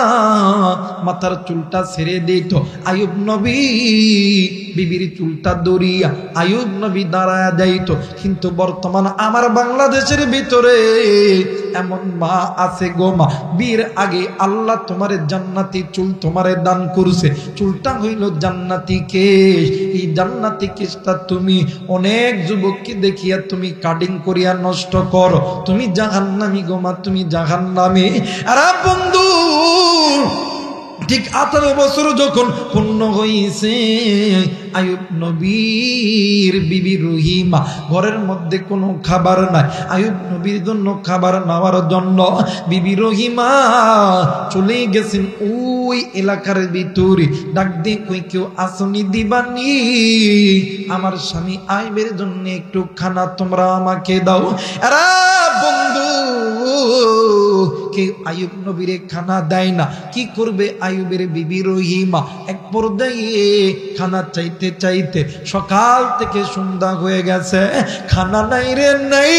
[SPEAKER 1] মাথার চুলটা ছেড়ে দিত। আইয়ুব নবী বিবির চুলটা দড়িয়া আইয়ুব নবী দাঁড়ায়া যাইত। কিন্তু বর্তমান আমার বাংলাদেশের ভিতরে এমন মা আছে গো মা, বিয়ের আগে আল্লাহ তোমারে জান্নাতি চুল তোমারে দান করছে। চুলটা হইল জান্নাতি কেশ। এই জান্নাতি কেশটা তুমি অনেক যুবককে দেখিয়া তুমি কাটিং করিয়া নষ্ট করো। তুমি জাহান্নামী গো মা, তুমি জাহান্নামী। আরে বন্ধু, ঠিক 18 বছর যখন পূর্ণ হয়েছে, আইয়ুব নবীর বিবি রহিমা ঘরের মধ্যে কোনো খাবার নাই। আইয়ুব নবীর জন্য খাবার নেওয়ার জন্য বিবি রহিমা চলে গেছেন ওই এলাকার ভিতরে। ডাক দিয়ে কই, কেউ আসনি দিবানি? আমার স্বামী আইবের জন্য একটু খানা তোমরা আমাকে দাও। আরে বন্ধু, কেউ আইয়ুব নবীরে খানা দেয় না। কি করবে আইয়ুবের বিবি রহিমা? এক পর্যায়ে খানা চাইতে চাইতে সকাল থেকে সন্ধ্যা হয়ে গেছে, খানা নাই রে নাই।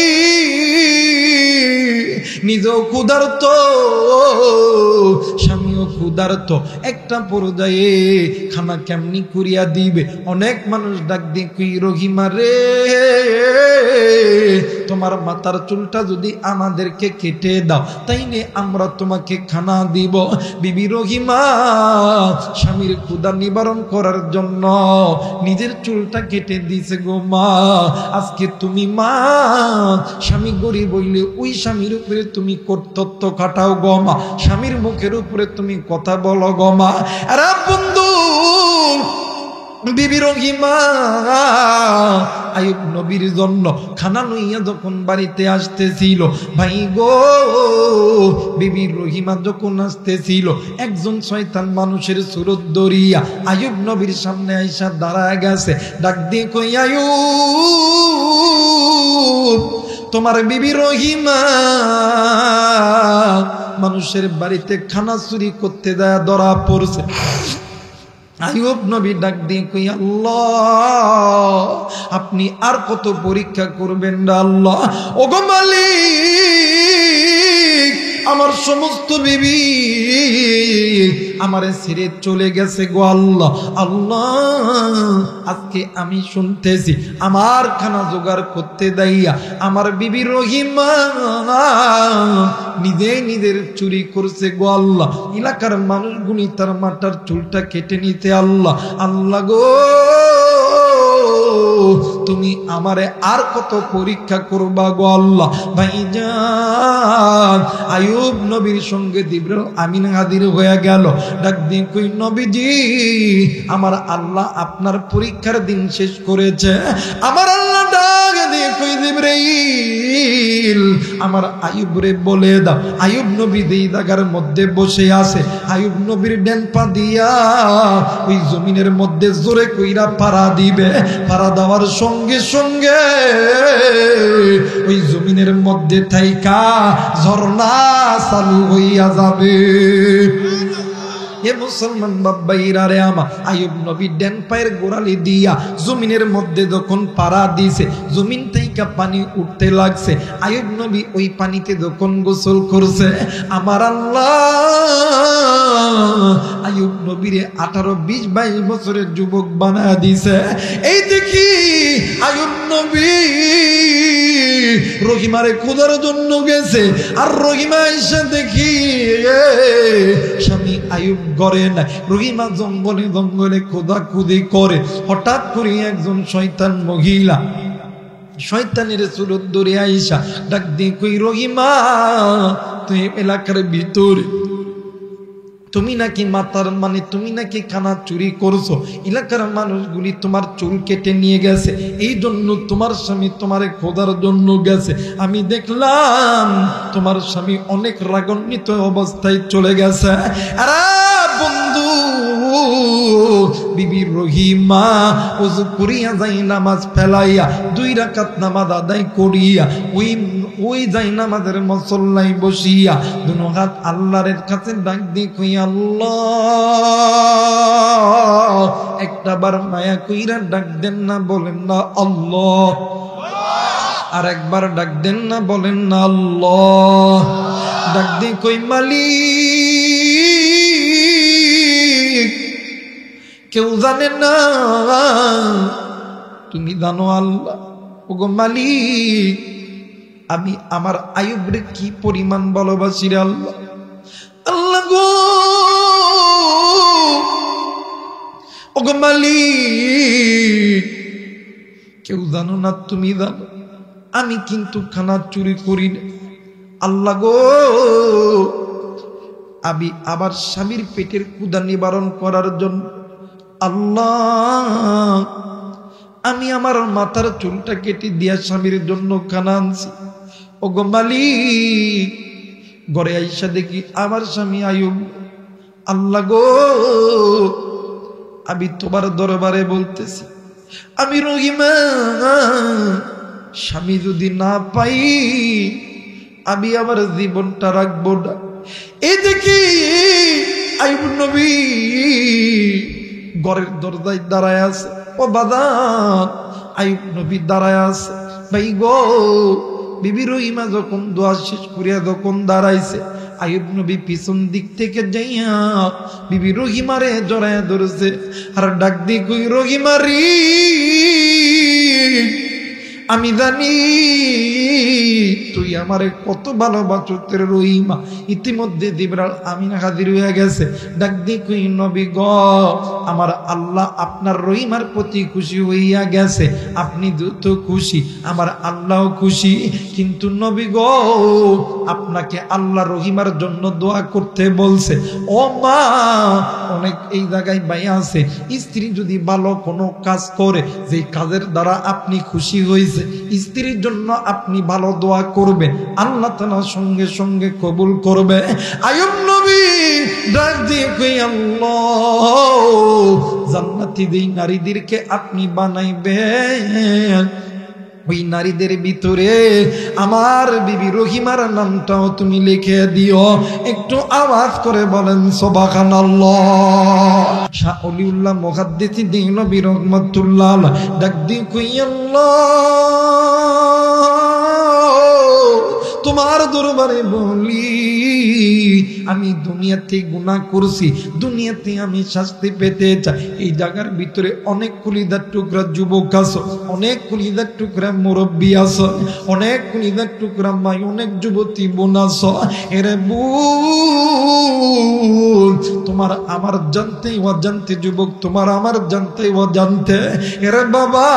[SPEAKER 1] নিজেও ক্ষুধার্ত, স্বামীও ক্ষুধার্ত, একটা পর্যায়ে খানা কেমনি করিয়া দিবে। অনেক মানুষ ডাক দিয়ে কই রহিমা রে, তোমার মাথার চুলটা যদি আমাদেরকে কেটে দাও তাইলে আমরা তোমাকে খানা দিব। বিবি রহিমা স্বামীর ক্ষুধা নিবারণ করার জন্য নিজের চুলটা কেটে দিছে গো মা। আজকে তুমি মা, স্বামী গরিব হইলে ওই স্বামীর উপরে তুমি কর্তৃত্ব খাটাও গো মা, স্বামীর মুখের উপরে তুমি কথা বলো গো মা। আরে বন্ধু, বিবি রহিমা আইয়ুব নবীর জন্য খানা লইয়া যখন বাড়িতে আসতেছিল, ভাই গো বিবি রহিমা যখন আসতেছিল, একজন শয়তান মানুষের সুরত ধরিয়া আইয়ুব নবীর সামনে আইসা দাঁড়ায় গেছে। ডাক দিয়ে কই আইয়ুব, তোমার বিবি রহিমা মানুষের বাড়িতে খানা চুরি করতে দেয়া ধরা পড়ছে। আইয়ুব নবী ডাক দিয়ে কই আল্লাহ, আপনি আর কত পরীক্ষা করবেন না আল্লাহ। ওগো মালিক, আমার সমস্ত বিবি আমারে ছেড়ে চলে গেছে গো আল্লাহ। আল্লাহ, আজকে আমি শুনতেছি আমার খানা জোগাড় করতে দাইয়া আমার বিবি রহিমা নিজেই নিজের চুরি করছে গো আল্লাহ। এলাকার মানুষগুলি তার মাথার চুলটা কেটে নিতে আল্লাহ। আল্লাহ গো, তুমি আমারে আর কত পরীক্ষা করবা গো আল্লাহ। ভাইজান, আইয়ুব নবীর সঙ্গে জিবরাইল আমিন হাজির হয়ে গেল। ডাক দিয়ে কই নবীজি, আমার আল্লাহ আপনার পরীক্ষার দিন শেষ করেছে। আমার আল্লাহ ডাক দিয়ে কই জিবরাইল, আমার আইয়ুব রে বলে দাও, আইয়ুব নবী যেই জায়গার মধ্যে বসে আছে, আইয়ুব নবীর ডান পা দিয়া ওই জমিনের মধ্যে জোরে কইরা পাড়া দিবে। পাড়া দেওয়ার সঙ্গে সঙ্গে ওই জমিনের মধ্যে থাইকা ঝর্ণা চালু হইয়া যাবে। এ মুসলমান বাবাইরা রে আমার, আইয়ুব নবী ডান পায়ের গোড়ালি দিয়া জমিনের মধ্যে যখন পাড়া দিছে, জমিন থেকে পানি উঠতে লাগছে। আইয়ুব নবী ওই পানিতে যখন গোসল করছে, আমার আল্লাহ আইয়ুব নবীরে 18, 20, 22 বছরের যুবক বানায়া দিছে। এই দেখি আইয়ুব নবী রহিমারে খোদার জন্য গেছে, আর রহিমা এসে দেখি স্বামী আইয়ুব ঘরে নাই। রহিমা জঙ্গলে জঙ্গলে খোদাখুদি করে। হঠাৎ করে একজন শয়তান মহিলা শয়তানের সুরত ধরে আইসা ডাক দিয়ে কই রহিমা, তুই এলাকার ভিতরে তুমি নাকি মাতার মানে তুমি নাকি খানা চুরি করছো, এলাকার মানুষগুলি তোমার চুল কেটে নিয়ে গেছে, এই জন্য তোমার স্বামী তোমার খোদার জন্য গেছে। আমি দেখলাম তোমার স্বামী অনেক রাগান্বিত অবস্থায় চলে গেছে। আরে বন্ধু, বিবি রহিমা ওযু করিয়া যাই নামাজ ফেলাইয়া 2 রাকাত নামাজ আদায় করিয়া ওই যাই নামাজের মুসল্লায় বসিয়া দুনো হাত আল্লাহর কাছে ডাক দিয়ে কই আল্লাহ, একটা বার মায়া কইরা ডাক দেন না, বলেন না আল্লাহ। আর একবার ডাক দেন না, বলেন না আল্লাহ। ডাক দিয়ে কই মালিক, কেউ জানে না, তুমি জানো আল্লাহ। ওগো মালিক, আমি আমার আইয়ুবরে কি পরিমাণ ভালোবাসি রে আল্লাহ। আল্লাহ গো, ওগো মালিক, কেউ জানো না, তুমি জানো। আমি কিন্তু খানা চুরি করি না আল্লাহ গো। আমি আবার স্বামীর পেটের ক্ষুধা নিবারণ করার জন্য আল্লাহ আমি আমার মাথার চুলটা কেটে দিয়া স্বামীর জন্য খানা আনছি। ওগো মালিক, ঘরে আইসা দেখি আমার স্বামী আইয়ুব। আল্লাহ গো, আমি তোমার দরবারে বলতেছি, আমি রহিমা স্বামী যদি না পাই আমি আমার জীবনটা রাখবো না। এই দেখি আইয়ুব নবী ঘরের দরজায় দাঁড়ায় আছে। ও বাদান, আইয়ুব নবী দাঁড়ায় আছে। ভাই গো, বিবি রহিমা যখন দোয়া শেষ করিয়া যখন দাঁড়াইছে, আইয়ুব নবী পিছন দিক থেকে যাইয়া বিবি রহিমারে জড়ায় ধরেছে আর ডাক দিয়ে কই রহিমারি আমি জানি তুই আমারে কত ভালোবাসো তোর রহিমা। ইতিমধ্যে জিবরাইল আমিনা হাজির হয়ে গেছে। ডাক দিয়ে কই নবী গ আমার আল্লাহ আপনার রহিমার প্রতি খুশি হইয়া গেছে, আপনি যত খুশি আমার আল্লাহও খুশি। কিন্তু নবী গ আপনাকে আল্লাহ রহিমার জন্য দোয়া করতে বলছে। ও মা অনেক এই জায়গায় বাইয়া আছে, স্ত্রী যদি ভালো কোনো কাজ করে যে কাজের দ্বারা আপনি খুশি হয়েছে স্ত্রীর জন্য আপনি ভালো দোয়া করবেন, আল্লাহ তাআলা সঙ্গে সঙ্গে কবুল করবে। আইয়ুব নবী ডাক দিয়ে কই আল্লাহ জান্নাতি যেই নারীদেরকে আপনি বানাইবেন ওই নারীদের ভিতরে আমার বিবি রহিমার নামটাও তুমি লিখে দিও। একটু আওয়াজ করে বলেন সুবহানাল্লাহ। শাহ ওলিউল্লাহ মুহাদ্দিস দেহলভী রাহমাতুল্লাহ আলাইহি ডাক দিয়ে কই আল্লাহ তোমার দরবারে বলি আমি দুনিয়াতে গুনাহ করছি, দুনিয়াতে আমি শাস্তি পেতে চাই। এই জায়গার ভিতরে অনেক কলিজার টুকরা যুবক আছে, অনেক কলিজার টুকরা মুরব্বী আছে, অনেক কলিজার টুকরা মাই, অনেক যুবতী বোন আছে। এরে বোন তোমার আমার জানতে অজান্তে, যুবক তোমার আমার জানতে অজান্তে, এরে বাবা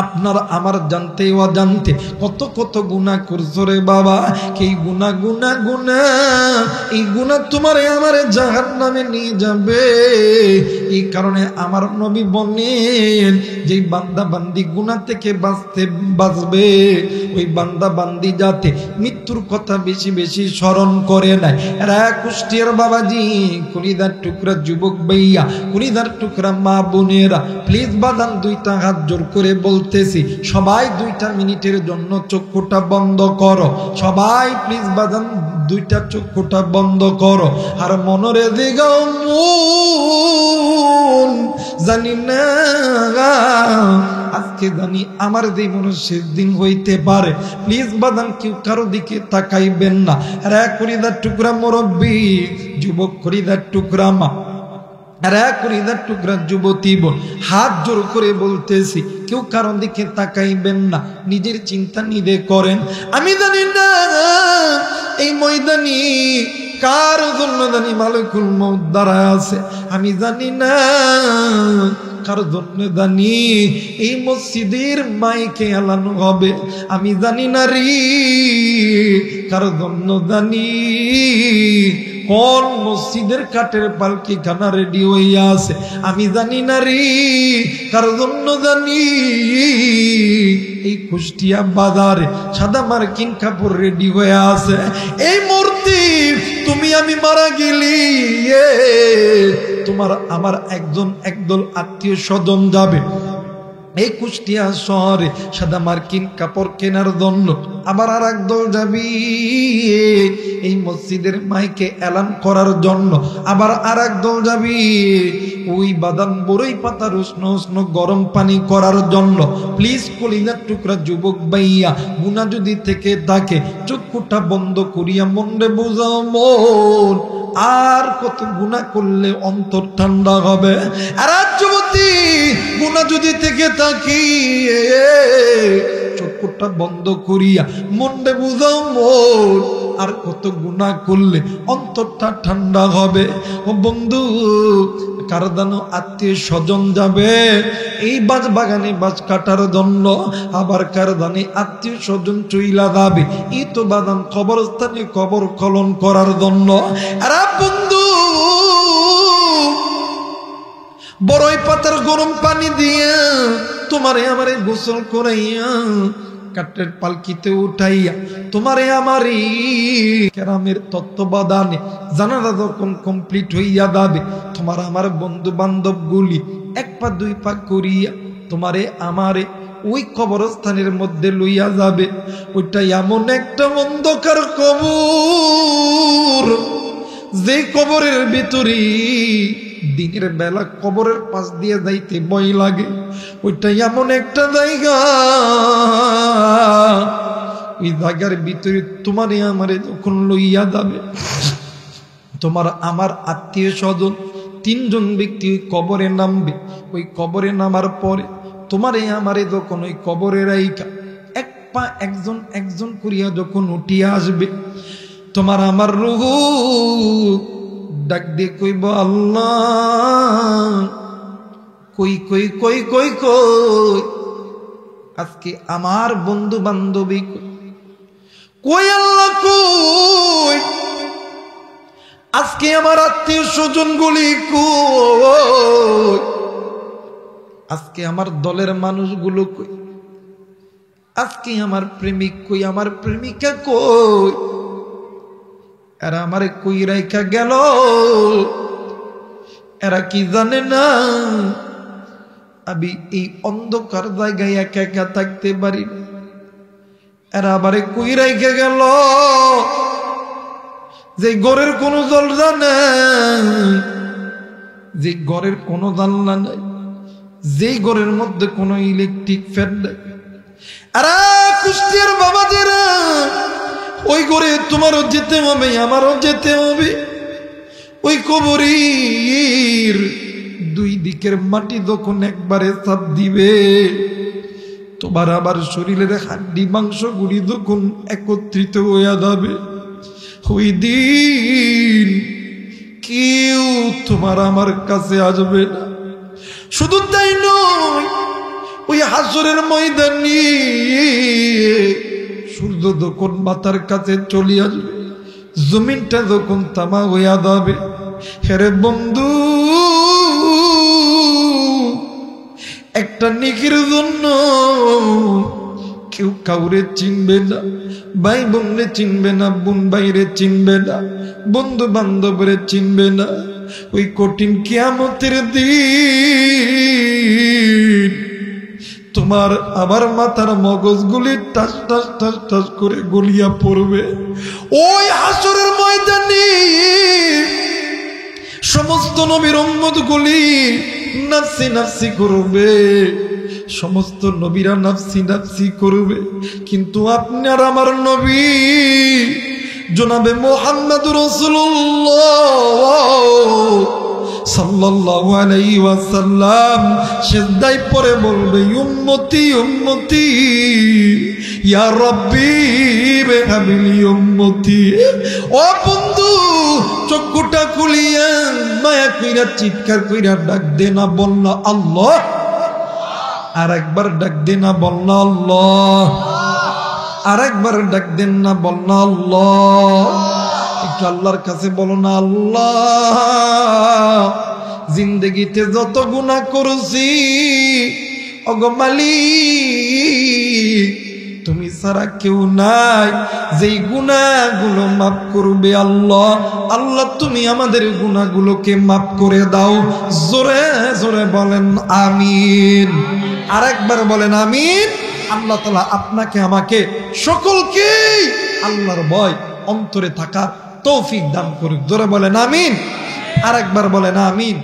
[SPEAKER 1] আপনার আমার জানতে অজান্তে কত কত গুনাহ করছো রে বাবা। এই গুনাহ গুনাহ গুনাহ এই গুনাহ তোমার আমার জাহান্নামে নিয়ে যাবে। এই কারণে আমার নবী বলেন যে বান্দা বান্দি গুনাহ থেকে বাঁচবে ওই বান্দা বান্দি যাতে মৃত্যুর কথা বেশি বেশি স্মরণ করে নাই। এরা কুষ্টিয়ার বাবাজি, কলিজার টুকরা যুবক ভাইয়া, কলিজার টুকরা মা বোনেরা, প্লিজ বাদান দুইটা হাত জোর করে বলতেছি সবাই 2 মিনিটের জন্য চক্ষুটা বন্ধ করো। সবাই প্লিজ বাদান 2টা চক্ষুটা বন্ধ করো আর মনরে দিগাও মন জানি না আজকে জানি আমার জীবন শেষ দিন হইতে পারে। প্লিজ বাদান কেউ কারো দিকে তাকাইবেন না। রে কলিজার টুকরা মুরব্বী, যুবক কলিজার টুকরা মা, কলিজার টুকরা যুবতী বোন, হাত জোর করে বলতেছি কেউ কারোর দিকে তাকাইবেন না, নিজের চিন্তা নিজে করেন। আমি জানি না এই ময়দানি কার জন্য জানি মালিকুল মউত দাঁড়ায় আছে, আমি জানি না কার জন্য জানি এই মসজিদের মাইকে এলানো হবে, আমি জানি না রে কার জন্য জানি কোন মসজিদের কাঠের পালকি খানা রেডি হইয়া আছে, আমি জানি না রে কার জন্য জানি এই কুষ্টিয়া বাজারে সাদা মার্কিন কাপড় রেডি হয়ে আছে। এই মূর্তি তুমি আমি মারা গেলি তোমার আমার একদল আত্মীয় স্বজন যাবে এই কুষ্টিয়া শহরে সাদা মার্কিন কাপড় কেনার জন্য, আবার আর একদল যাবি এই মসজিদের মাইকে এলান করার জন্য, আবার আর একদল যাবি ওই বাদাম বড়ই পাতার উষ্ণ উষ্ণ গরম পানি করার জন্য। প্লিজ কলিজার টুকরা যুবক ভাইয়া, গুনাহ যদি থেকে থাকে চক্ষুটা বন্ধ করিয়া মনে বোঝাও মন আর কত গুনাহ করলে অন্তর ঠান্ডা হবে। আর যুবতী গুনাহ যদি থেকে থাকি চক্ষুটা বন্ধ করিয়া মনে বুঝাও মন আর কত গুনাহ করলে অন্তরটা ঠান্ডা হবে। ও বন্ধু কার দানো আত্মীয় স্বজন যাবে এই বাজ বাগানে বাজ কাটার জন্য, আবার কার দানে আত্মীয় স্বজন চইলা যাবে এই তো বাদাম কবরস্থানে কবর খনন করার জন্য। আর বন্ধু বড়ই পাতার গরম পানি দিয়ে তোমারে আমারে গোসল করাইয়া কাঠের পালকিতে উঠাইয়া তোমারে আমারে কেরামের তত্ত্বাবধানে জানাজা যখন কমপ্লিট হইয়া যাবে তোমার আমার বন্ধু বান্ধব গুলি 1 পা 2 পা করিয়া তোমারে আমারে ওই কবরস্থানের মধ্যে লইয়া যাবে। ওইটা এমন একটা অন্ধকার কবর যে কবরের ভিতরে দিনের বেলা কবরের পাশ দিয়ে যাইতে ভয় লাগে। ওইটা এমন একটা জায়গা ওই জায়গার ভিতরে তোমারে আমারে যখন লইয়া যাবে, তোমার আমার আত্মীয় স্বজন 3 জন ব্যক্তি ওই কবরে নামবে। ওই কবরে নামার পরে তোমারে আমারে যখন ওই কবরে রাইখা এক পা একজন একজন করিয়া যখন উঠিয়া আসবে, তোমার আমার রূহ ডাক দিয়ে কইব আল্লাহ কই কই কই কই কই, আজকে আমার বন্ধু বান্ধবী কই আল্লাহ কই, আজকে আমার আত্মীয় স্বজন গুলি কই, আজকে আমার দলের মানুষগুলো কই, আজকে আমার প্রেমিক কই, আমার প্রেমিকা কই, এরা আমারে কই রাইখা গেল। এরা কি জানে না আমি এই অন্ধকার জায়গায় একা একা থাকতে পারি না। এরা আমারে কই রাইখা গেল যে ঘরের কোনো দরজা নাই, যে ঘরের কোনো জানলা নাই, যেই ঘরের মধ্যে কোনো ইলেকট্রিক ফ্যান নাই। আরে কুষ্টিয়ার বাবাজিরা, ওই ঘরে তোমারও যেতে হবে, আমারও যেতে হবে। ওই কবরের 2 দিকের মাটি যখন একবারে চাপ দিবে, তোমার আবার শরীরের হাড্ডি মাংস গুলি যখন একত্রিত হইয়া যাবে, ওই দিন কেউ তোমার আমার কাছে আসবে না। শুধু তাই নয়, ওই হাসরের ময়দানে সূর্য যখন মাথার কাছে চলে আসবে, জমিনটা যখন তামা হইয়া যাবে, হেরে বন্ধু একটা নেকির জন্য কেউ কাউরে চিনবে না, ভাই বোনরে চিনবে না, বোন ভাইরে চিনবে না, বন্ধু বান্ধবরে চিনবে না। ওই কঠিন কিয়ামতের দিন তোমার আবার মাথার মগজগুলি টাস টাস টাস টাস করে গলিয়া পড়বে। ওই হাসরের ময়দানে সমস্ত নবীর উম্মতগুলি নাফসি নাফসি করবে, সমস্ত নবীরা নাফসি নাফসি করবে, কিন্তু আপনার আমার নবী জনাবে মুহাম্মদুর রাসূলুল্লাহ সাল্লাল্লাহু আলাইহি ওয়াসাল্লাম সিজদায় পড়ে বলবে উম্মতি উম্মতি ইয়া রাব্বি বিহাবিলি উম্মতি। ও বন্ধু, চক্ষুটা খুলিয়া মায়া কইরা চিৎকার কইরা ডাক দে না, বল না আল্লাহ। আর একবার ডাক দে না, বল না আল্লাহ। আর একবার ডাক দেন না, বল না আল্লাহ। একটু আল্লাহর কাছে বলো না, আল্লাহ জিন্দেগিতে যত গুনাহ করেছি ওগো মালিক তুমি ছাড়া কেউ নাই যেই গুনাহগুলো মাফ করবে। আল্লাহ আল্লাহ তুমি আমাদের গুনাহগুলোকে মাফ করে দাও। জোরে জোরে বলেন আমিন। আরেকবার বলেন আমিন। আল্লাহ তাআলা আপনাকে আমাকে সকলকে আল্লাহর ভয় অন্তরে থাকার তৌফিক দান করুক। জোরে বলেন আমিন। আরেকবার বলেন আমিন।